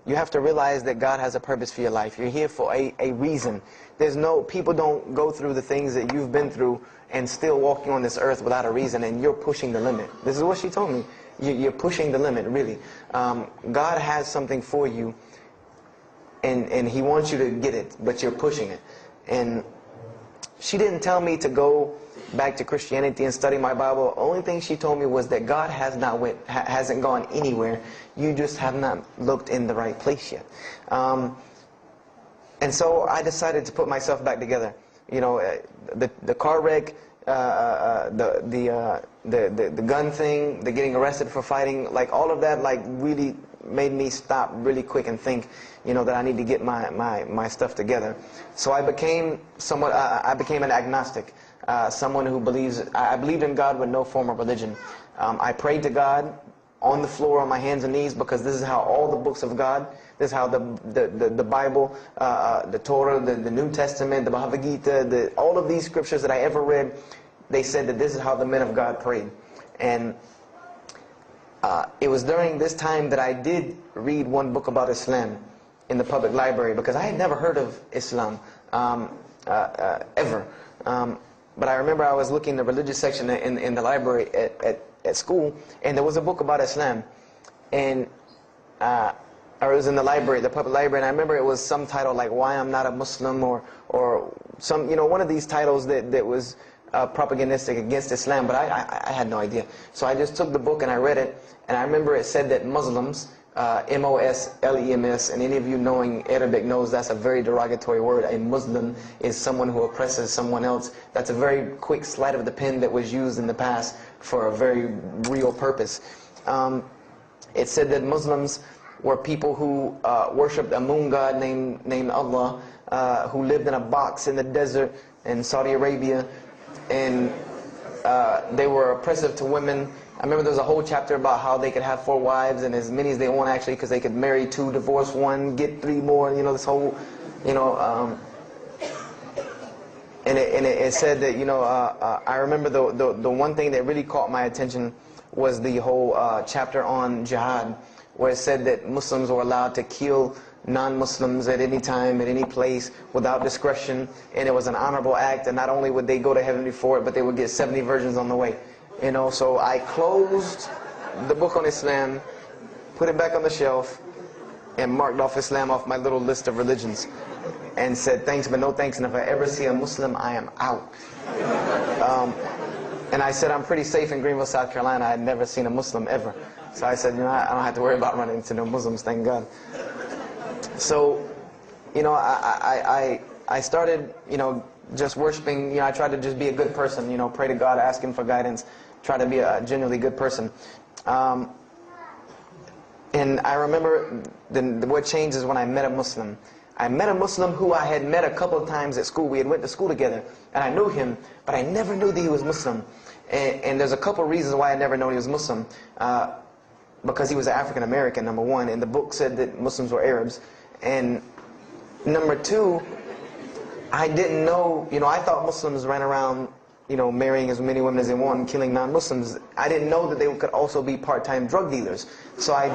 you have to realize that God has a purpose for your life. You're here for a reason. People don't go through the things that you've been through and still walking on this earth without a reason, and you're pushing the limit. This is what she told me. You're pushing the limit, really. God has something for you, and He wants you to get it, but you're pushing it. And she didn't tell me to go back to Christianity and study my Bible. The only thing she told me was that God hasn't gone anywhere. You just have not looked in the right place yet. And so I decided to put myself back together. the car wreck, the gun thing, the getting arrested for fighting, like all of that, like really made me stop really quick and think, that I need to get my stuff together. So I became an agnostic, someone who I believed in God with no form of religion. I prayed to God on the floor on my hands and knees, because this is how all the books of God, this is how the Bible, the Torah, the New Testament, the Bhagavad Gita, all of these scriptures that I ever read, they said that this is how the men of God prayed. And it was during this time that I did read one book about Islam in the public library, because I had never heard of Islam ever. But I remember I was looking in the religious section in the library at school, and there was a book about Islam, and or it was in the library, the public library, and I remember it was some title like "Why I'm Not a Muslim" or some one of these titles that was propagandistic against Islam, but I had no idea. So I just took the book and I read it, and I remember it said that Muslims, M-O-S-L-E-M-S, and any of you knowing Arabic knows that's a very derogatory word. A Muslim is someone who oppresses someone else. That's a very quick sleight of the pen that was used in the past for a very real purpose. It said that Muslims were people who worshipped a moon god named Allah, who lived in a box in the desert in Saudi Arabia, and they were oppressive to women. I remember there was a whole chapter about how they could have 4 wives and as many as they want, actually, because they could marry 2, divorce 1, get 3 more. This whole, and it said that I remember the one thing that really caught my attention was the whole chapter on jihad, where it said that Muslims were allowed to kill non-Muslims at any time, at any place, without discretion, and it was an honorable act, and not only would they go to heaven before it, but they would get 70 virgins on the way. So I closed the book on Islam, put it back on the shelf, and marked off Islam off my little list of religions, and said thanks but no thanks, and if I ever see a Muslim, I am out. And I said I'm pretty safe in Greenville, South Carolina. I had never seen a Muslim ever. So I said, I don't have to worry about running into no Muslims, thank God. So, I started, just worshiping. I tried to just be a good person, pray to God, ask Him for guidance, try to be a genuinely good person. And I remember what changed is when I met a Muslim. I met a Muslim who I had met a couple of times at school. We had went to school together, and I knew him, but I never knew that he was Muslim. And there's a couple of reasons why I never knew he was Muslim. Because he was African American, number one, and the book said that Muslims were Arabs. And number 2, I didn't know, I thought Muslims ran around, marrying as many women as they want and killing non-Muslims. I didn't know that they could also be part-time drug dealers. So I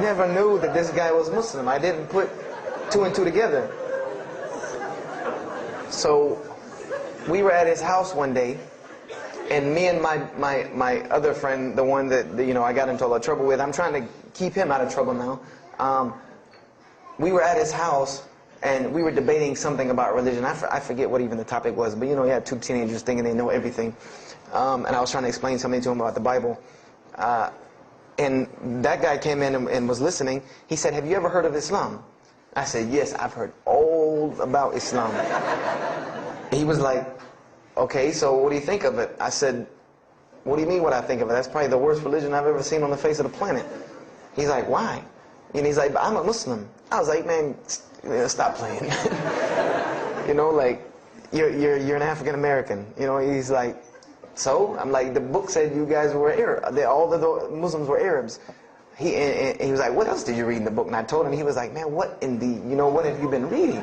never knew that this guy was Muslim. I didn't put 2 and 2 together. So we were at his house one day, and me and my other friend, the one that I got into a lot of trouble with, I'm trying to keep him out of trouble now. We were at his house, and we were debating something about religion. I forget what even the topic was, but you had 2 teenagers thinking they know everything. And I was trying to explain something to him about the Bible. And that guy came in and was listening. He said, "Have you ever heard of Islam?" I said, "Yes, I've heard all about Islam." He was like, "Okay, so what do you think of it?" I said, "What do you mean what I think of it? That's probably the worst religion I've ever seen on the face of the planet." He's like, "Why?" And he's like, "I'm a Muslim." I was like, "Man, stop playing." Like, you're an African American. He's like, "So?" I'm like, "The book said you guys were Arab. All the Muslims were Arabs." And he was like, "What else did you read in the book?" And I told him. He was like, "Man, what in the, what have you been reading?"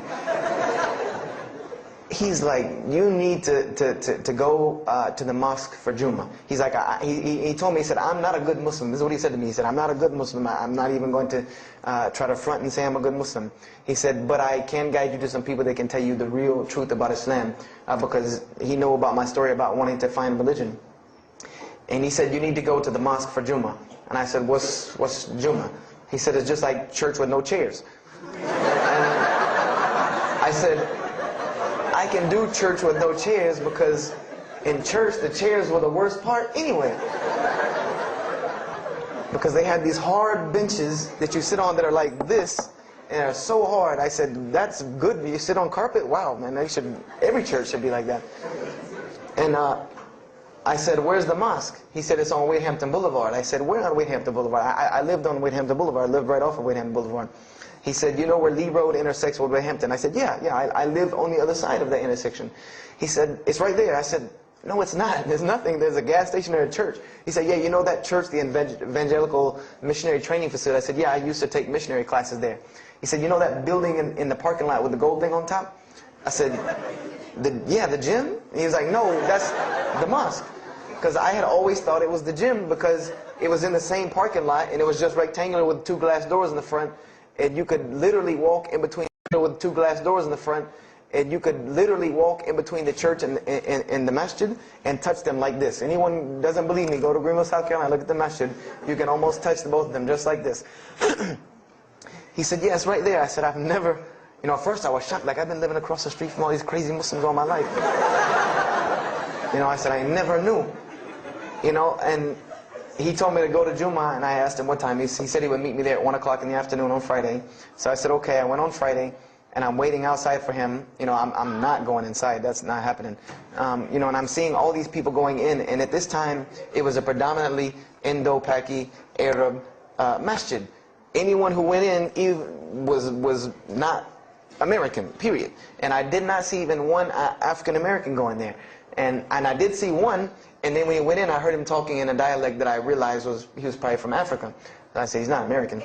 He's like, "You need to go to the mosque for Jummah." He's like, he told me, he said, "I'm not a good Muslim." This is what he said to me. He said, "I'm not a good Muslim. I'm not even going to try to front and say I'm a good Muslim." He said, "But I can guide you to some people that can tell you the real truth about Islam," because he knew about my story about wanting to find religion. And he said, "You need to go to the mosque for Jummah." And I said, What's Jummah?" He said, "It's just like church with no chairs." And I said, "I can do church with no chairs because in church the chairs were the worst part anyway." Because they had these hard benches that you sit on that are like this, and they're so hard. I said, that's good. You sit on carpet? Wow, man, every church should be like that. And I said, where's the mosque? He said, it's on Wadehampton Boulevard. I said, where on Wadehampton Boulevard? I lived on Wadehampton Boulevard. I lived right off of Wadehampton Boulevard. He said, you know where Lee Road intersects with Wadehampton? I said, yeah, I live on the other side of the intersection. He said, it's right there. I said, no, it's not. There's nothing. There's a gas station or a church. He said, yeah, you know that church, the Evangelical Missionary Training Facility? I said, yeah, I used to take missionary classes there. He said, you know that building in the parking lot with the gold thing on top? I said, yeah, the gym? And he was like, no, that's the mosque. Because I had always thought it was the gym because it was in the same parking lot and it was just rectangular with 2 glass doors in the front, and you could literally walk in between with 2 glass doors in the front, and you could literally walk in between the church and the masjid and touch them like this. Anyone doesn't believe me, go to Greenville, South Carolina, look at the masjid. You can almost touch both of them just like this. He said, yeah, it's right there. I said, I've never, at first I was shocked, like I've been living across the street from all these crazy Muslims all my life. I said, I never knew. And he told me to go to Jummah, and I asked him what time. He said he would meet me there at 1 o'clock in the afternoon on Friday. So I said, okay. I went on Friday, and I'm waiting outside for him. I'm not going inside. That's not happening. And I'm seeing all these people going in, and at this time, it was a predominantly Indo-Paki Arab masjid. Anyone who went in was not American, period. And I did not see even one African-American going there. And I did see one, and then when he went in, I heard him talking in a dialect that I realized he was probably from Africa. And I said, he's not American.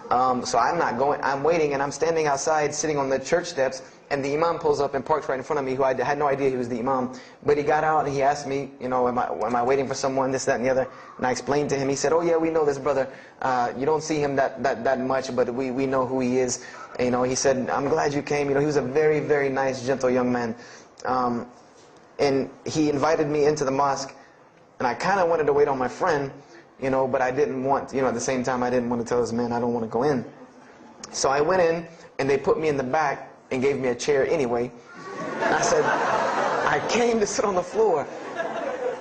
So I'm not going. I'm waiting, and I'm standing outside, sitting on the church steps, and the imam pulls up and parks right in front of me, who I had no idea he was the imam. But he got out, and he asked me, am I waiting for someone, this, that, and the other? And I explained to him. He said, oh, yeah, we know this brother. You don't see him that much, but we know who he is. And, he said, I'm glad you came. He was a very, very nice, gentle young man. And he invited me into the mosque, and I kind of wanted to wait on my friend, but I didn't want, at the same time, I didn't want to tell this man I don't want to go in. So I went in, and they put me in the back and gave me a chair anyway. And I said, I came to sit on the floor.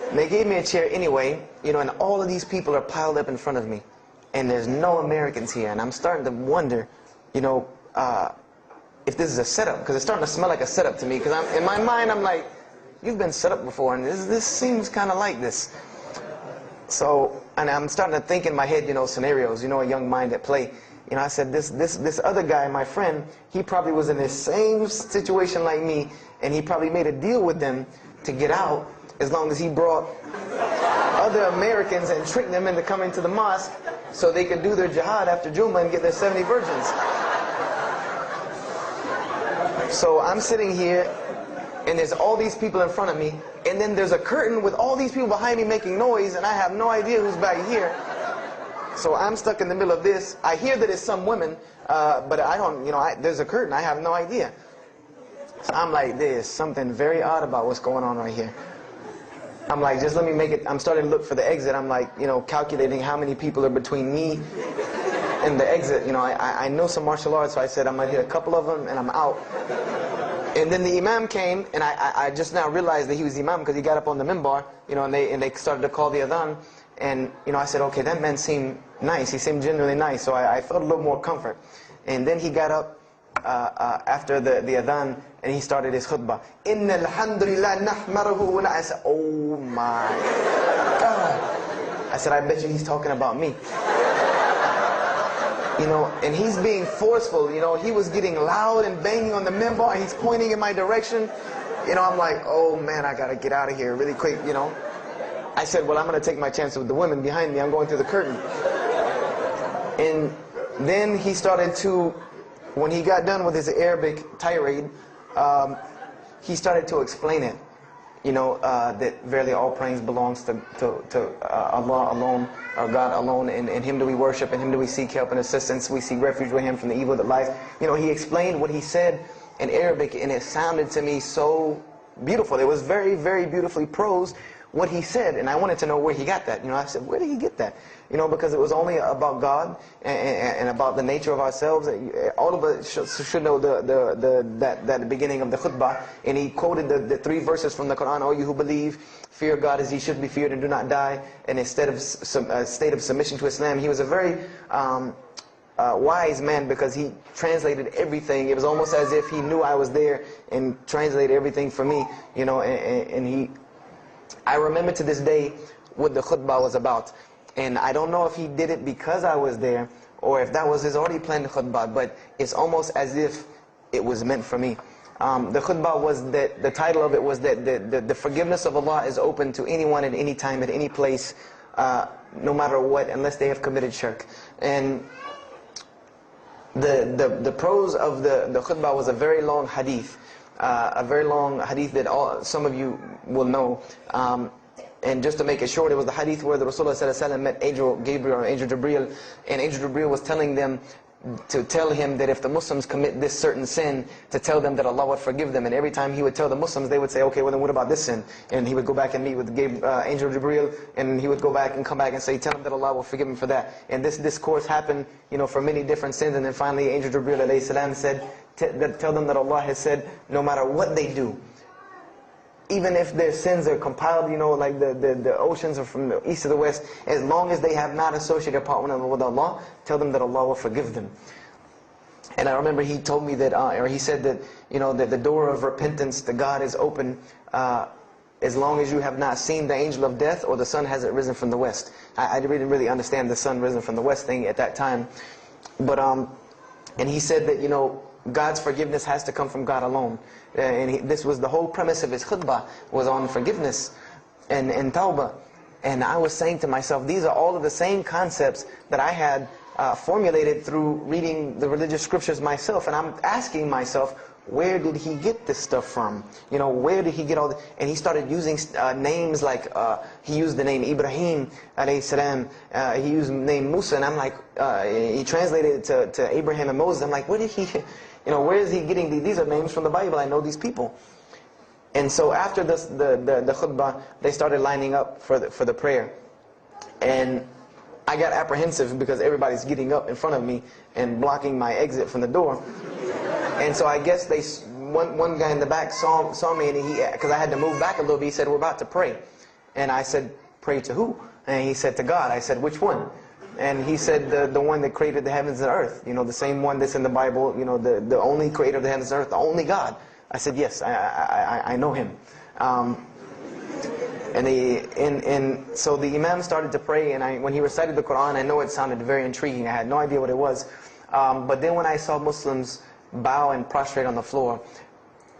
And they gave me a chair anyway, and all of these people are piled up in front of me. And there's no Americans here, and I'm starting to wonder, if this is a setup, because it's starting to smell like a setup to me, because in my mind, I'm like, you've been set up before, and this seems kind of like this. So, and I'm starting to think in my head, scenarios, a young mind at play. I said, this other guy, my friend, he probably was in the same situation like me, and he probably made a deal with them to get out as long as he brought other Americans and tricked them into coming to the mosque so they could do their jihad after Jummah and get their 70 virgins. So I'm sitting here, and there's all these people in front of me, and then there's a curtain with all these people behind me making noise, and I have no idea who's back here. So I'm stuck in the middle of this. I hear that it's some women, but I don't, there's a curtain. I have no idea. So I'm like, there's something very odd about what's going on right here. I'm like, just let me make it. I'm starting to look for the exit. I'm like, calculating how many people are between me and the exit. I know some martial arts, so I said I'm going to hit a couple of them, and I'm out. And then the imam came, and I just now realized that he was the imam because he got up on the minbar, and they started to call the adhan. And, I said, okay, that man seemed nice. He seemed genuinely nice. So I felt a little more comfort. And then he got up after the adhan, and he started his khutbah. Inna alhamdulillah nahmaruhu. I said, oh my God. I said, I bet you he's talking about me. And he's being forceful. He was getting loud and banging on the minbar, and he's pointing in my direction. I'm like, oh man, I gotta get out of here really quick, I said, well, I'm going to take my chance with the women behind me. I'm going through the curtain. And then he started to, when he got done with his Arabic tirade, he started to explain it. That verily all praise belongs to Allah alone, or God alone, and Him do we worship, and Him do we seek help and assistance. We seek refuge with Him from the evil that lies. He explained what he said in Arabic, and it sounded to me so beautiful. It was very, very beautifully prosed, what he said, and I wanted to know where he got that. I said, where did he get that? Because it was only about God and about the nature of ourselves. All of us should know that beginning of the khutbah, and he quoted the 3 verses from the Quran. O you who believe, fear God as He should be feared and do not die. And instead of state of submission to Islam, he was a very wise man, because he translated everything. It was almost as if he knew I was there and translated everything for me, you know. I remember to this day what the khutbah was about. And I don't know if he did it because I was there, or if that was his already planned khutbah, but it's almost as if it was meant for me. The khutbah was that, the title of it was that the forgiveness of Allah is open to anyone at any time, at any place, no matter what, unless they have committed shirk. And the prose of the khutbah was a very long hadith. That some of you will know. And just to make it short, it was the hadith where the Rasulullah ﷺ met Angel Gabriel or Angel Jibreel, and Angel Jibreel was telling them to tell him that if the Muslims commit this certain sin, to tell them that Allah would forgive them. And every time he would tell the Muslims, they would say, okay, well then what about this sin? And he would go back and meet with Angel Jibreel, and he would go back and come back and say, tell them that Allah will forgive him for that. And this discourse happened, you know, for many different sins. And then finally Angel Jibreel alayhi salam said, tell them that Allah has said, no matter what they do, even if their sins are compiled, you know, like the oceans are from the east to the west, as long as they have not associated a part one another with Allah, tell them that Allah will forgive them. And I remember he told me that, or he said that, you know, that the door of repentance to God is open as long as you have not seen the angel of death or the sun hasn't risen from the west. I didn't really understand the sun risen from the west thing at that time. But, and he said that, you know, God's forgiveness has to come from God alone. And this was the whole premise of his khutbah, was on forgiveness and tawbah. And I was saying to myself, these are all of the same concepts that I had formulated through reading the religious scriptures myself. And I'm asking myself, where did he get this stuff from? You know, where did he get all this? And he started using names like, he used the name Ibrahim alayhi salam, he used the name Musa, and I'm like, he translated it to Abraham and Moses. I'm like, where did he, you know, where is he getting these? These are names from the Bible, I know these people. And so after this, the khutbah, they started lining up for the prayer. And I got apprehensive because everybody's getting up in front of me and blocking my exit from the door. And so I guess one guy in the back saw me, and because I had to move back a little bit, he said, we're about to pray. And I said, pray to who? And he said, to God. I said, which one? And he said, the one that created the heavens and earth. You know, the same one that's in the Bible, you know, the only creator of the heavens and earth, the only God. I said, yes, I know him. And so the Imam started to pray, and when he recited the Quran, I know it sounded very intriguing. I had no idea what it was. But then when I saw Muslims bow and prostrate on the floor,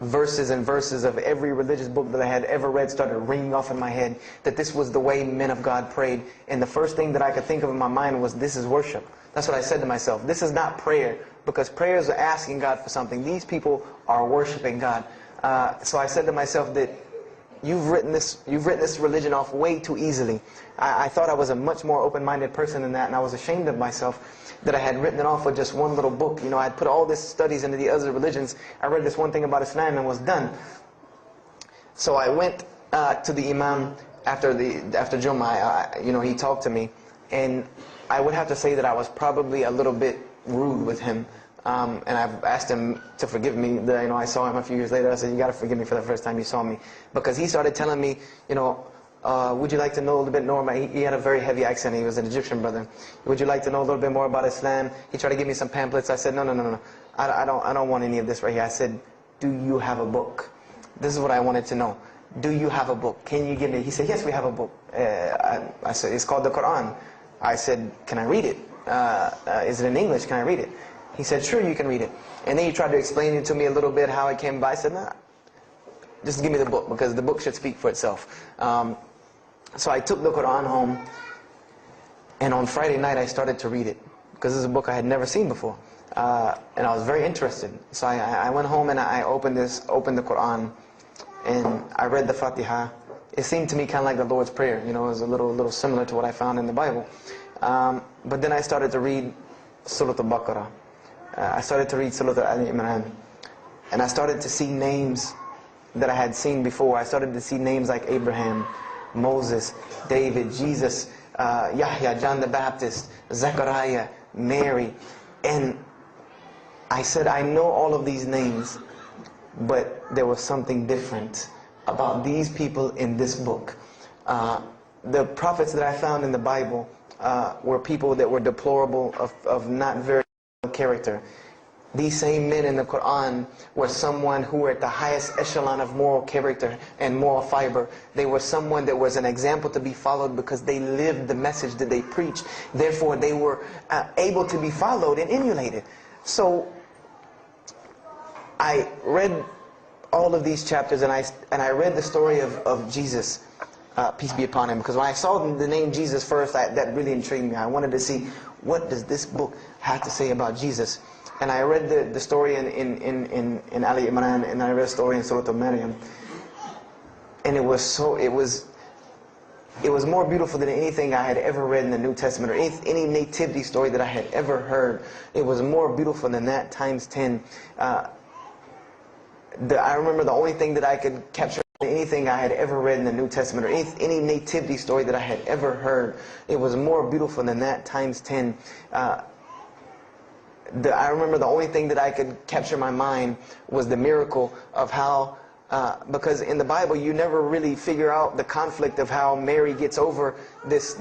verses and verses of every religious book that I had ever read started ringing off in my head, that this was the way men of God prayed. And the first thing that I could think of in my mind was, this is worship. That's what I said to myself. This is not prayer, because prayers are asking God for something. These people are worshiping God. So I said to myself that you've written this religion off way too easily. I thought I was a much more open-minded person than that, and I was ashamed of myself that I had written it off with just one little book. You know, I had put all these studies into the other religions. I read this one thing about Islam and was done. So I went to the Imam after Jummah. You know, he talked to me, and I would have to say that I was probably a little bit rude with him. And I've asked him to forgive me. You know, I saw him a few years later. I said, you got to forgive me for the first time you saw me. Because he started telling me, you know, would you like to know a little bit more about, he had a very heavy accent. He was an Egyptian brother. Would you like to know a little bit more about Islam? He tried to give me some pamphlets. I said, no. I don't want any of this right here. I said, do you have a book? This is what I wanted to know. Do you have a book? Can you give me? He said, yes, we have a book. I said, it's called the Quran. I said, can I read it? Is it in English? Can I read it? He said, sure, you can read it. And then he tried to explain it to me a little bit, how it came by. I said, nah, just give me the book, because the book should speak for itself. So I took the Quran home, and on Friday night I started to read it, because this is a book I had never seen before. And I was very interested. So I went home and I opened the Quran, and I read the Fatiha. It seemed to me kind of like the Lord's Prayer. You know, it was a little similar to what I found in the Bible. But then I started to read Surah Al-Baqarah. I started to read Surah Al-Imran. And I started to see names that I had seen before. I started to see names like Abraham, Moses, David, Jesus, Yahya, John the Baptist, Zechariah, Mary. And I said, I know all of these names, but there was something different about these people in this book. The prophets that I found in the Bible were people that were deplorable, of not very character. These same men in the Quran were someone who were at the highest echelon of moral character and moral fiber. They were someone that was an example to be followed because they lived the message that they preached. Therefore, they were able to be followed and emulated. So, I read all of these chapters and I read the story of Jesus, peace be upon him. Because when I saw the name Jesus first, that really intrigued me. I wanted to see, what does this book have to say about Jesus? And I read the story in Ali Imran, and I read the story in Surah Al-Maryam. And it was more beautiful than anything I had ever read in the New Testament, or any nativity story that I had ever heard. It was more beautiful than that, times 10. I remember the only thing that I could capture anything I had ever read in the New Testament, or any nativity story that I had ever heard. It was more beautiful than that, times 10. I remember the only thing that I could capture in my mind was the miracle of how, because in the Bible you never really figure out the conflict of how Mary gets over this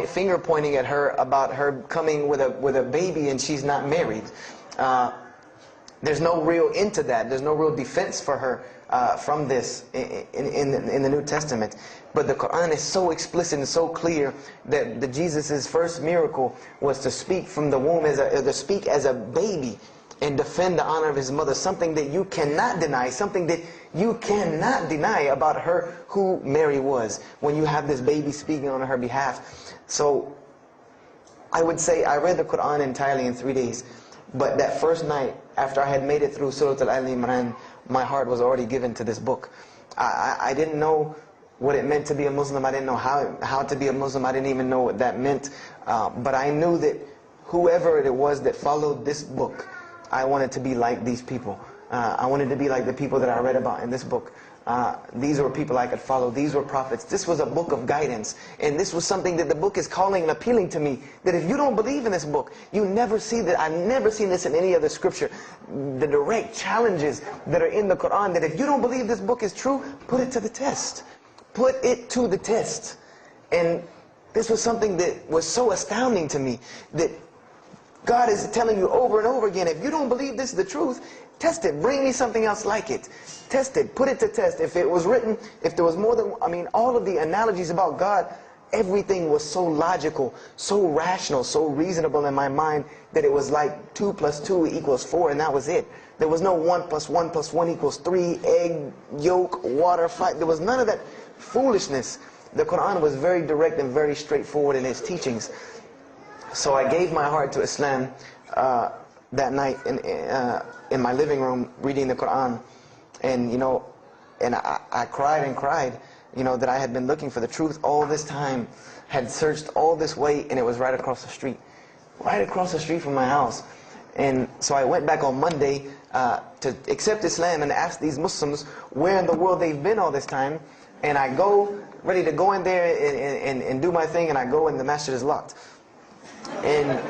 finger pointing at her about her coming with a baby and she's not married. There's no real end to that. There's no real defense for her from this in the New Testament. But the Quran is so explicit and so clear that Jesus' first miracle was to speak from the womb, to speak as a baby and defend the honor of his mother. Something that you cannot deny, something that you cannot deny about her, who Mary was, when you have this baby speaking on her behalf. So I would say I read the Quran entirely in 3 days. But that first night, after I had made it through Surah Al-Imran, my heart was already given to this book. I didn't know what it meant to be a Muslim. I didn't know how to be a Muslim. I didn't even know what that meant. But I knew that whoever it was that followed this book, I wanted to be like these people. I wanted to be like the people that I read about in this book. These were people I could follow. These were prophets. This was a book of guidance. And this was something that the book is calling and appealing to me. That if you don't believe in this book, you never see that. I've never seen this in any other scripture. The direct challenges that are in the Quran, that if you don't believe this book is true, put it to the test. Put it to the test. And this was something that was so astounding to me, that God is telling you over and over again, if you don't believe this is the truth, test it. Bring me something else like it. Test it. Put it to test. If it was written, if there was more than, all of the analogies about God, everything was so logical, so rational, so reasonable in my mind, that it was like 2 + 2 = 4, and that was it. There was no 1 + 1 + 1 = 3, egg, yolk, water, fight. There was none of that foolishness. The Quran was very direct and very straightforward in its teachings. So I gave my heart to Islam that night in my living room, reading the Quran. And I cried and cried, that I had been looking for the truth all this time, had searched all this way, and it was right across the street. Right across the street from my house. And so I went back on Monday to accept Islam and ask these Muslims where in the world they've been all this time. And I go, ready to go in there and do my thing, and I go and the masjid is locked. And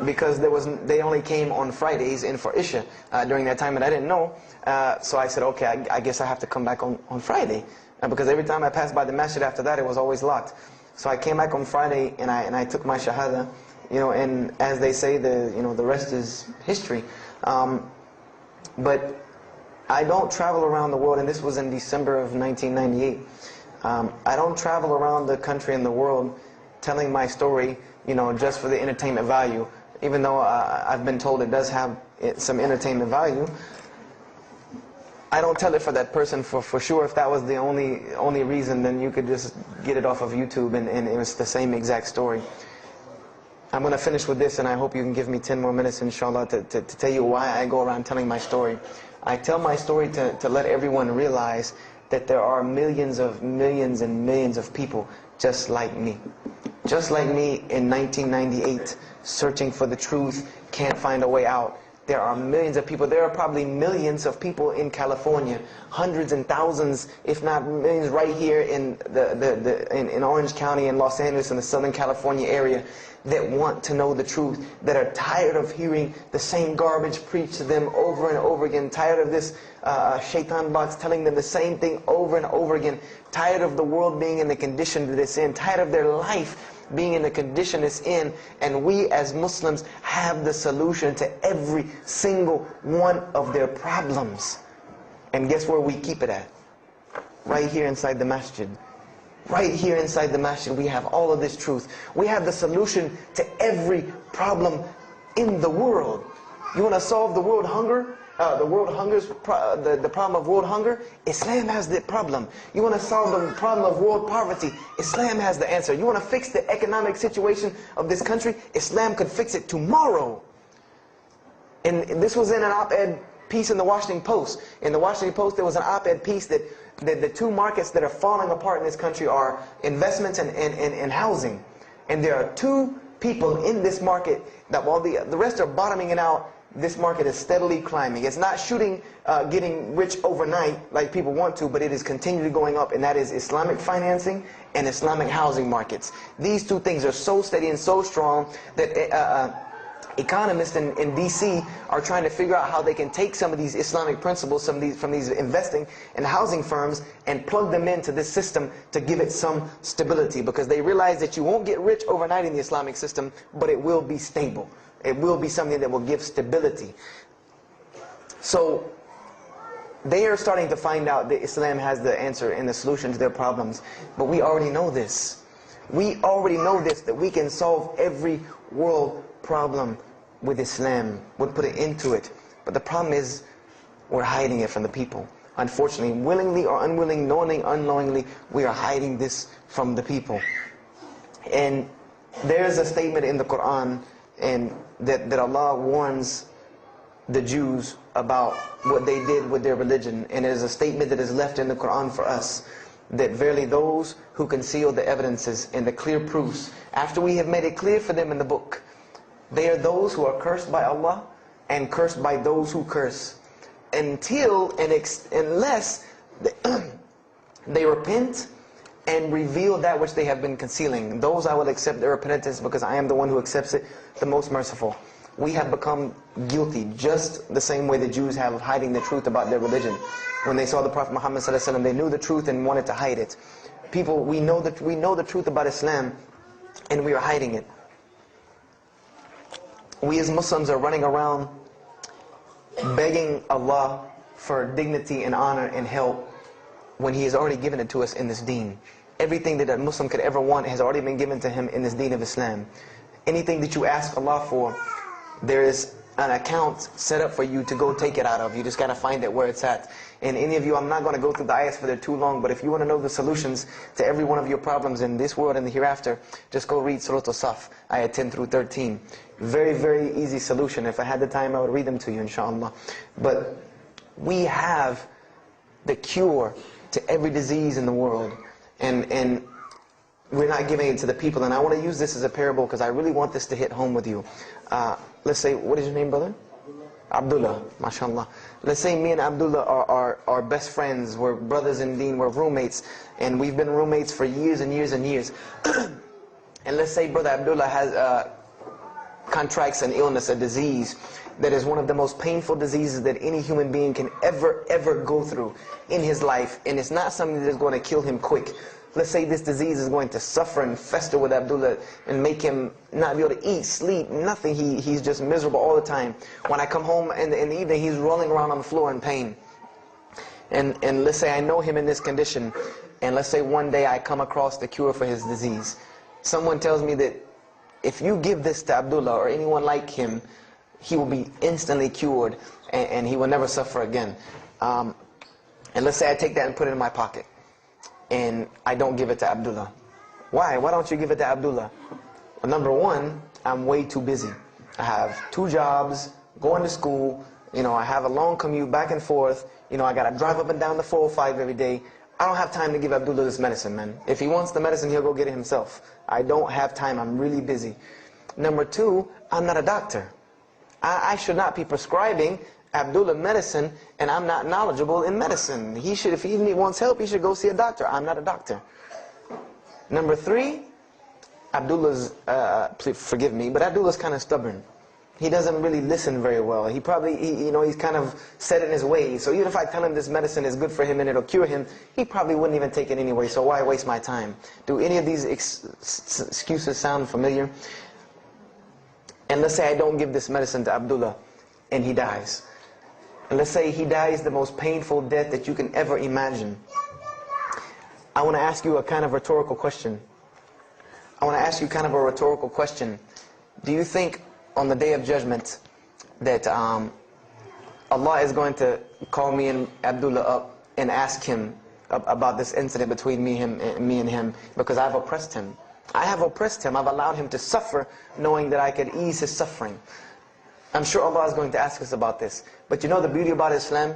because they only came on Fridays and for Isha during that time, and I didn't know. So I said, okay, I guess I have to come back on Friday. Because every time I passed by the masjid after that, it was always locked. So I came back on Friday and I took my shahada, and as they say, the rest is history. But I don't travel around the world, and this was in December of 1998. I don't travel around the country and the world telling my story, just for the entertainment value. Even though I've been told it does have some entertainment value, I don't tell it for that person for sure. If that was the only reason, then you could just get it off of YouTube and it's the same exact story. I'm going to finish with this, and I hope you can give me 10 more minutes, inshallah, to tell you why I go around telling my story. I tell my story to let everyone realize that there are millions and millions of people just like me. Just like me in 1998, searching for the truth, can't find a way out. There are millions of people. There are probably millions of people in California, hundreds and thousands, if not millions, right here in Orange County in Los Angeles in the Southern California area, that want to know the truth, that are tired of hearing the same garbage preached to them over and over again, tired of this shaitan box telling them the same thing over and over again, tired of the world being in the condition that it's in, tired of their life being in the condition it's in. And we as Muslims have the solution to every single one of their problems. And guess where we keep it at? Right here inside the masjid. Right here inside the masjid, we have all of this truth. We have the solution to every problem in the world. You want to solve the world hunger? The problem of world hunger? Islam has the problem. You want to solve the problem of world poverty? Islam has the answer. You want to fix the economic situation of this country? Islam could fix it tomorrow. And this was in an op-ed piece in the Washington Post. In the Washington Post, there was an op-ed piece that the two markets that are falling apart in this country are investments and housing. And there are two people in this market that while the rest are bottoming it out, this market is steadily climbing. It's not getting rich overnight like people want to, but it is continually going up, and that is Islamic financing and Islamic housing markets. These two things are so steady and so strong that economists in DC are trying to figure out how they can take some of these Islamic principles, from these investing and housing firms, and plug them into this system to give it some stability, because they realize that you won't get rich overnight in the Islamic system, but it will be stable. It will be something that will give stability. So they are starting to find out that Islam has the answer and the solution to their problems. But we already know this. We already know this, that we can solve every world problem with Islam. We'll put it into it. But the problem is, we're hiding it from the people. Unfortunately, willingly or unwilling, knowingly, unknowingly, we are hiding this from the people. And there's a statement in the Quran and that Allah warns the Jews about what they did with their religion. And it is a statement that is left in the Quran for us, that verily those who conceal the evidences and the clear proofs, after we have made it clear for them in the book, they are those who are cursed by Allah and cursed by those who curse, unless they repent and reveal that which they have been concealing. Those I will accept their repentance, because I am the one who accepts it, the most merciful. We have become guilty just the same way the Jews have of hiding the truth about their religion. When they saw the Prophet Muhammad ﷺ, they knew the truth and wanted to hide it. People, we know the truth about Islam, and we are hiding it. We as Muslims are running around begging Allah for dignity and honor and help, when He has already given it to us in this deen. Everything that a Muslim could ever want has already been given to him in this deen of Islam. Anything that you ask Allah for, there is an account set up for you to go take it out of. You just got to find it where it's at. And any of you, I'm not going to go through the ayahs for they're too long, but if you want to know the solutions to every one of your problems in this world and the hereafter, just go read Surah As-Saf, ayah 10 through 13. Very, very easy solution. If I had the time, I would read them to you, inshallah. But we have the cure to every disease in the world, and we're not giving it to the people. And I want to use this as a parable, because I really want this to hit home with you. Let's say, what is your name, brother? Abdullah, mashallah. Let's say me and Abdullah are best friends, we're brothers in deen, we're roommates, and we've been roommates for years and years and years. And let's say brother Abdullah has contracts an illness, a disease that is one of the most painful diseases that any human being can ever go through in his life, and it's not something that is going to kill him quick. Let's say this disease is going to suffer and fester with Abdullah and make him not be able to eat, sleep, nothing. He's just miserable all the time. When I come home in the evening, he's rolling around on the floor in pain. And let's say I know him in this condition, and let's say one day I come across the cure for his disease. Someone tells me that if you give this to Abdullah or anyone like him, he will be instantly cured and he will never suffer again. And let's say I take that and put it in my pocket, and I don't give it to Abdullah. Why? Why don't you give it to Abdullah? Well, number one, I'm way too busy. I have 2 jobs, going to school, I have a long commute back and forth, I gotta drive up and down the 405 every day. I don't have time to give Abdullah this medicine, man. If he wants the medicine, he'll go get it himself. I don't have time, I'm really busy. Number 2, I'm not a doctor. I should not be prescribing Abdullah medicine, and I'm not knowledgeable in medicine. He should, if he wants help, he should go see a doctor. I'm not a doctor. Number 3, Abdullah's, please forgive me, but Abdullah's kind of stubborn. He doesn't really listen very well. He probably, he's kind of set in his ways. So even if I tell him this medicine is good for him and it'll cure him, he probably wouldn't even take it anyway. So why waste my time? Do any of these excuses sound familiar? And let's say I don't give this medicine to Abdullah and he dies. And let's say he dies the most painful death that you can ever imagine. I want to ask you a kind of rhetorical question. I want to ask you kind of a rhetorical question. Do you think on the Day of Judgment that Allah is going to call me and Abdullah up and ask him about this incident between me and him because I've oppressed him? I have oppressed him. I've allowed him to suffer knowing that I could ease his suffering. I'm sure Allah is going to ask us about this. But you know the beauty about Islam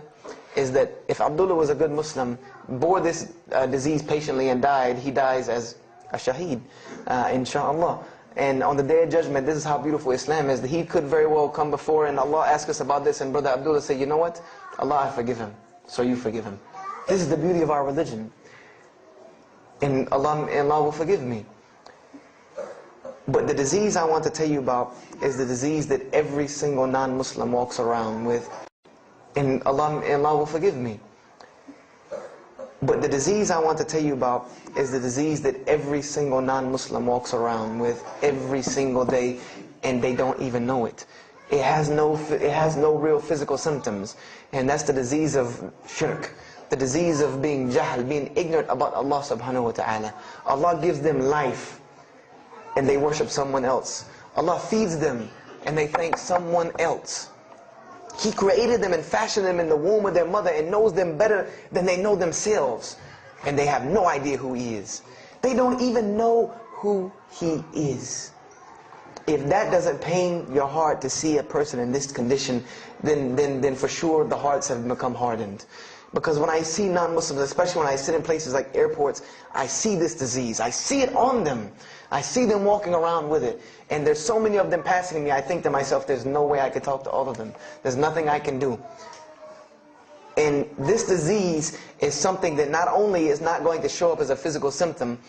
is that if Abdullah was a good Muslim, bore this disease patiently and died, he dies as a shaheed, inshaAllah. And on the Day of Judgment, this is how beautiful Islam is, that he could very well come before and Allah ask us about this and Brother Abdullah say, you know what? Allah, I forgive him. So you forgive him. This is the beauty of our religion. And Allah will forgive me. But the disease I want to tell you about is the disease that every single non-Muslim walks around with. And Allah will forgive me. But the disease I want to tell you about is the disease that every single non-Muslim walks around with every single day, and they don't even know it. It has no real physical symptoms, and that's the disease of shirk, the disease of being jahl, being ignorant about Allah subhanahu wa ta'ala. Allah gives them life, and they worship someone else. Allah feeds them, and they thank someone else. He created them and fashioned them in the womb of their mother and knows them better than they know themselves. And they have no idea who He is. They don't even know who He is. If that doesn't pain your heart to see a person in this condition, then for sure the hearts have become hardened. Because when I see non-Muslims, especially when I sit in places like airports, I see this disease. I see it on them. I see them walking around with it. And there's so many of them passing me, I think to myself, there's no way I could talk to all of them. There's nothing I can do. And this disease is something that not only is not going to show up as a physical symptom,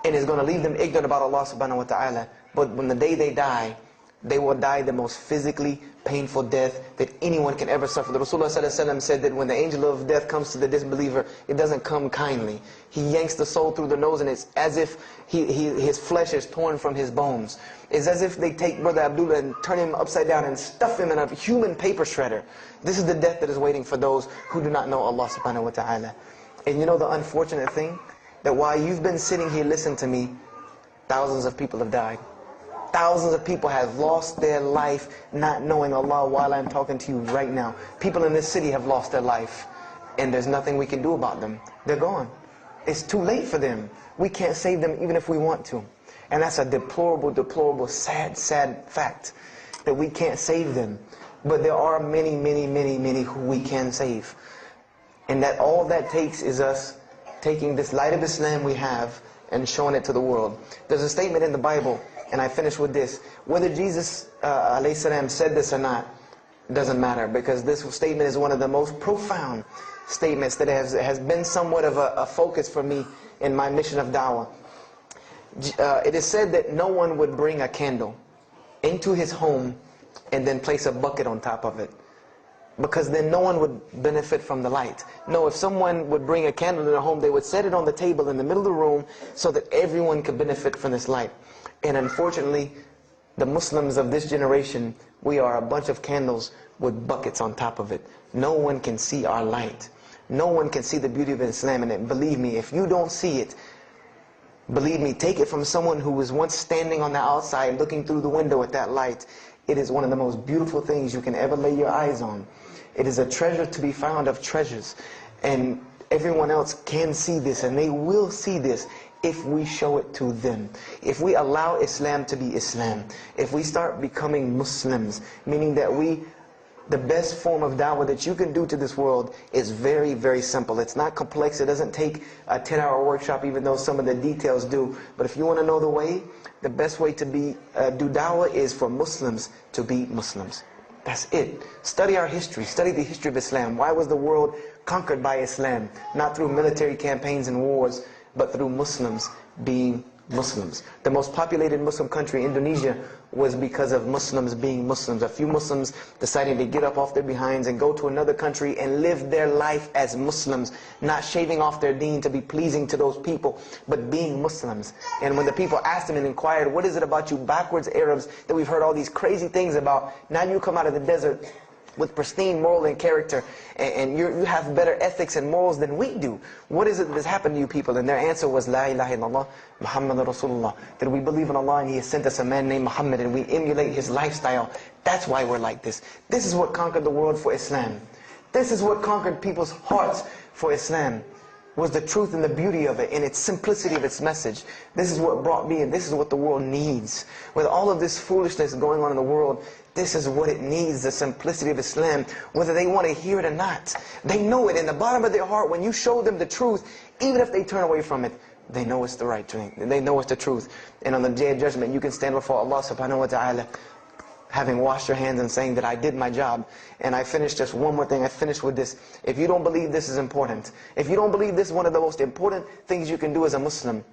and is going to leave them ignorant about Allah subhanahu wa ta'ala, but when the day they die, they will die the most physically painful death that anyone can ever suffer. The Rasulullah said that when the angel of death comes to the disbeliever, it doesn't come kindly. He yanks the soul through the nose, and it's as if his flesh is torn from his bones. It's as if they take Brother Abdullah and turn him upside down and stuff him in a human paper shredder. This is the death that is waiting for those who do not know Allah subhanahu wa ta'ala. And you know the unfortunate thing? That while you've been sitting here listening to me, thousands of people have died. Thousands of people have lost their life not knowing Allah while I'm talking to you right now. People in this city have lost their life, and there's nothing we can do about them. They're gone. It's too late for them. We can't save them even if we want to. And that's a deplorable, deplorable, sad, sad fact, that we can't save them. But there are many, many, many, many who we can save. And that all that takes is us taking this light of Islam we have and showing it to the world. There's a statement in the Bible, and I finish with this. Whether Jesus alayhi salam said this or not, doesn't matter, because this statement is one of the most profound statements that has been somewhat of a focus for me in my mission of da'wah. It is said that no one would bring a candle into his home and then place a bucket on top of it, because then no one would benefit from the light. No, if someone would bring a candle in their home, they would set it on the table in the middle of the room so that everyone could benefit from this light. And unfortunately, the Muslims of this generation, we are a bunch of candles with buckets on top of it. No one can see our light. No one can see the beauty of Islam in it. Believe me, if you don't see it, believe me, take it from someone who was once standing on the outside looking through the window at that light. It is one of the most beautiful things you can ever lay your eyes on. It is a treasure to be found of treasures. And everyone else can see this, and they will see this if we show it to them. If we allow Islam to be Islam. If we start becoming Muslims, meaning that the best form of da'wah that you can do to this world is very, very simple. It's not complex. It doesn't take a 10-hour workshop, even though some of the details do. But if you want to know the way, the best way to do da'wah is for Muslims to be Muslims. That's it. Study our history. Study the history of Islam. Why was the world conquered by Islam? Not through military campaigns and wars, but through Muslims being Muslims. The most populated Muslim country, Indonesia, was because of Muslims being Muslims. A few Muslims deciding to get up off their behinds and go to another country and live their life as Muslims, not shaving off their deen to be pleasing to those people, but being Muslims. And when the people asked them and inquired, what is it about you backwards Arabs that we've heard all these crazy things about? Now you come out of the desert with pristine moral and character, and you have better ethics and morals than we do. What is it that has happened to you people? And their answer was, La ilaha illallah, Muhammad Rasulullah. That we believe in Allah and He has sent us a man named Muhammad, and we emulate his lifestyle. That's why we're like this. This is what conquered the world for Islam. This is what conquered people's hearts for Islam. Was the truth and the beauty of it and its simplicity of its message. This is what brought me, and this is what the world needs. With all of this foolishness going on in the world, this is what it needs, the simplicity of Islam, whether they want to hear it or not. They know it in the bottom of their heart. When you show them the truth, even if they turn away from it, they know it's the right thing. They know it's the truth. And on the day of judgment, you can stand before Allah subhanahu wa ta'ala, having washed your hands and saying that I did my job. And I finished just one more thing. I finished with this. If you don't believe this is important, if you don't believe this is one of the most important things you can do as a Muslim,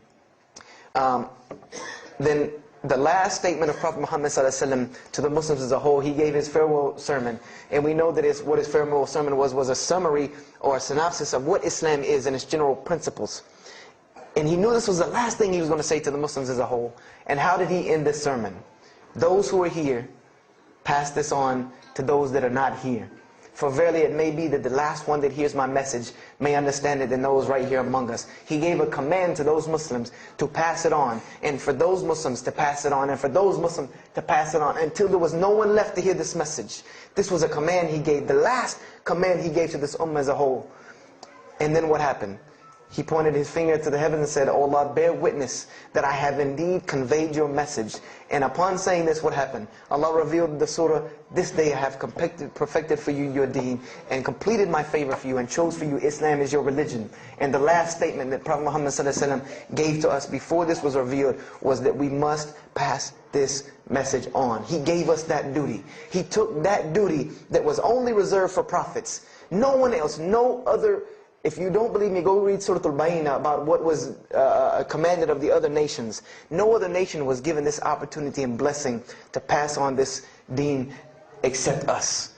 then the last statement of Prophet Muhammad ﷺ to the Muslims as a whole, he gave his farewell sermon. And we know that what his farewell sermon was a summary or a synopsis of what Islam is and its general principles. And he knew this was the last thing he was going to say to the Muslims as a whole. And how did he end this sermon? Those who are here, pass this on to those that are not here. For verily it may be that the last one that hears my message may understand it than those right here among us. He gave a command to those Muslims to pass it on, and for those Muslims to pass it on, and for those Muslims to pass it on, until there was no one left to hear this message. This was a command he gave, the last command he gave to this ummah as a whole. And then what happened? He pointed his finger to the heavens and said, "O Allah, bear witness that I have indeed conveyed your message." And upon saying this, what happened? Allah revealed the surah, "This day I have perfected for you your deen, and completed my favor for you, and chose for you Islam as your religion." And the last statement that Prophet Muhammad ﷺ gave to us before this was revealed was that we must pass this message on. He gave us that duty. He took that duty that was only reserved for prophets. No one else, no other. If you don't believe me, go read Surah Al-Bayna about what was commanded of the other nations. No other nation was given this opportunity and blessing to pass on this deen except us.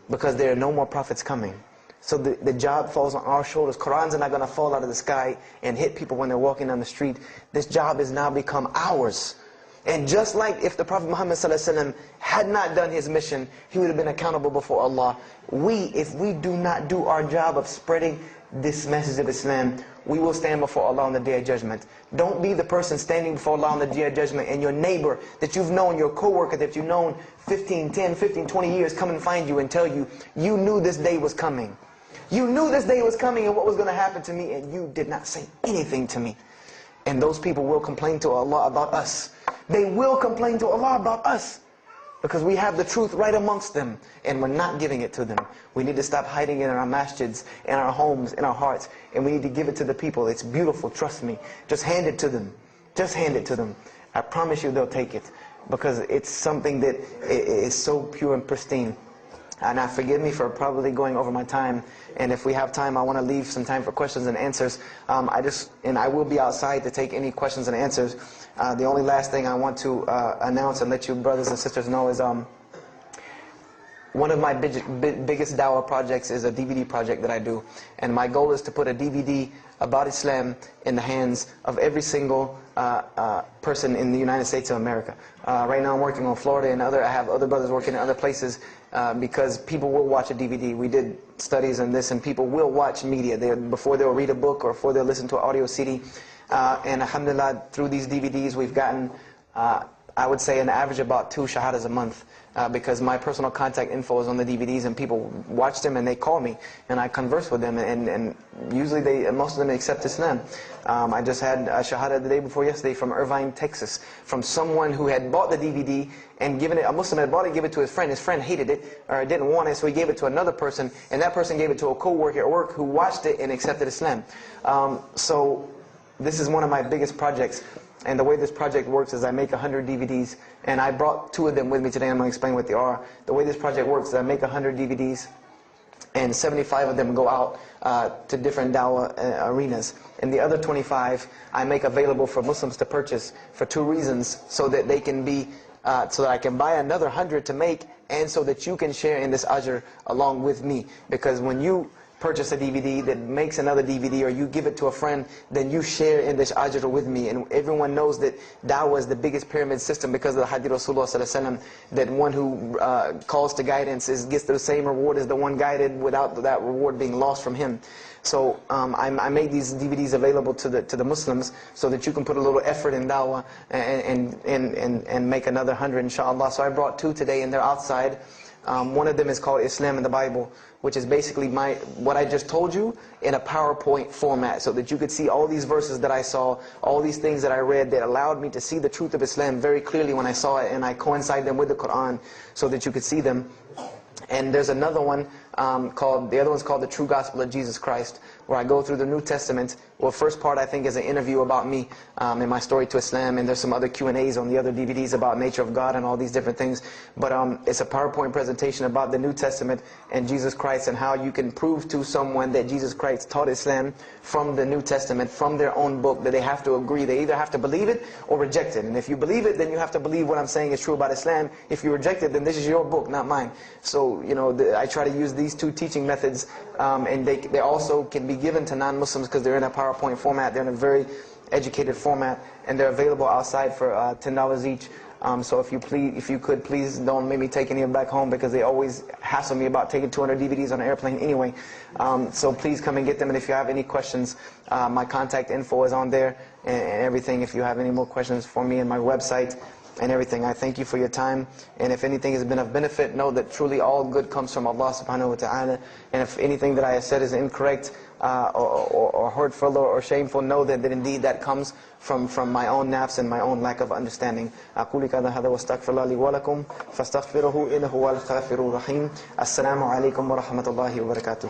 Because there are no more prophets coming. So the job falls on our shoulders. Qurans are not going to fall out of the sky and hit people when they're walking down the street. This job has now become ours. And just like if the Prophet Muhammad ﷺ had not done his mission, he would have been accountable before Allah. If we do not do our job of spreading this message of Islam, we will stand before Allah on the Day of Judgment. Don't be the person standing before Allah on the Day of Judgment and your neighbor that you've known, your co-worker that you've known 10, 15, 20 years come and find you and tell you, you knew this day was coming. You knew this day was coming and what was going to happen to me, and you did not say anything to me. And those people will complain to Allah about us. They will complain to Allah about us. Because we have the truth right amongst them, and we're not giving it to them. We need to stop hiding it in our masjids, in our homes, in our hearts, and we need to give it to the people. It's beautiful, trust me. Just hand it to them. Just hand it to them. I promise you they'll take it, because it's something that is so pure and pristine. And now forgive me for probably going over my time, and if we have time, I want to leave some time for questions and answers. I will be outside to take any questions and answers. The only last thing I want to announce and let you brothers and sisters know is one of my biggest dawah projects is a DVD project that I do. And my goal is to put a DVD about Islam in the hands of every single person in the United States of America. Right now I'm working on Florida and I have other brothers working in other places because people will watch a DVD. We did studies on this, and people will watch media before they'll read a book or before they'll listen to an audio CD. And alhamdulillah, through these DVDs we've gotten, I would say, an average about 2 shahadas a month. Because my personal contact info is on the DVDs, and people watch them and they call me and I converse with them, and usually most of them accept Islam. I just had a shahada the day before yesterday from Irvine, Texas, from someone who had bought the DVD and given it, a Muslim had bought it, gave it to his friend. His friend hated it or didn't want it, so he gave it to another person, and that person gave it to a co-worker at work who watched it and accepted Islam. So this is one of my biggest projects. And the way this project works is I make 100 DVDs, and I brought 2 of them with me today. I'm going to explain what they are. The way this project works is I make 100 DVDs, and 75 of them go out to different dawah arenas. And the other 25 I make available for Muslims to purchase for two reasons: so that they can be, so that I can buy another 100 to make, and so that you can share in this ajr along with me. Because when you purchase a DVD that makes another DVD, or you give it to a friend, then you share in this ajr with me. And everyone knows that da'wah is the biggest pyramid system because of the hadith Rasulullah sallallahu alaihi wasallam, that one who calls to guidance gets the same reward as the one guided, without that reward being lost from him. So I made these DVDs available to the Muslims, so that you can put a little effort in da'wah and make another 100 inshallah. So I brought two today, and they're outside. One of them is called Islam in the Bible, which is basically what I just told you in a PowerPoint format, so that you could see all these verses that I saw, all these things that I read that allowed me to see the truth of Islam very clearly when I saw it, and I coincide them with the Quran so that you could see them. And there's another one the other one's called The True Gospel of Jesus Christ, where I go through the New Testament. Well, first part I think is an interview about me and my story to Islam, and there's some other Q&As on the other DVDs about nature of God and all these different things. But it's a PowerPoint presentation about the New Testament and Jesus Christ, and how you can prove to someone that Jesus Christ taught Islam from the New Testament, from their own book, that they have to agree. They either have to believe it or reject it. And if you believe it, then you have to believe what I'm saying is true about Islam. If you reject it, then this is your book, not mine. So, I try to use these two teaching methods, and they also can be given to non-Muslims because they're in a PowerPoint format. They're in a very educated format, and they're available outside for $10 each. So if you could, please don't make me take any of them back home, because they always hassle me about taking 200 DVDs on an airplane anyway. So please come and get them. And if you have any questions, my contact info is on there and everything. If you have any more questions for me, and my website and everything. I thank you for your time. And if anything has been of benefit, know that truly all good comes from Allah subhanahu wa ta'ala. And if anything that I have said is incorrect or hurtful or shameful, know that indeed that comes from my own nafs and my own lack of understanding. أقول هذا واستغفر الله لي ولكم فاستغفروه إنه هو الغفور الرحيم. السلام عليكم ورحمة الله وبركاته.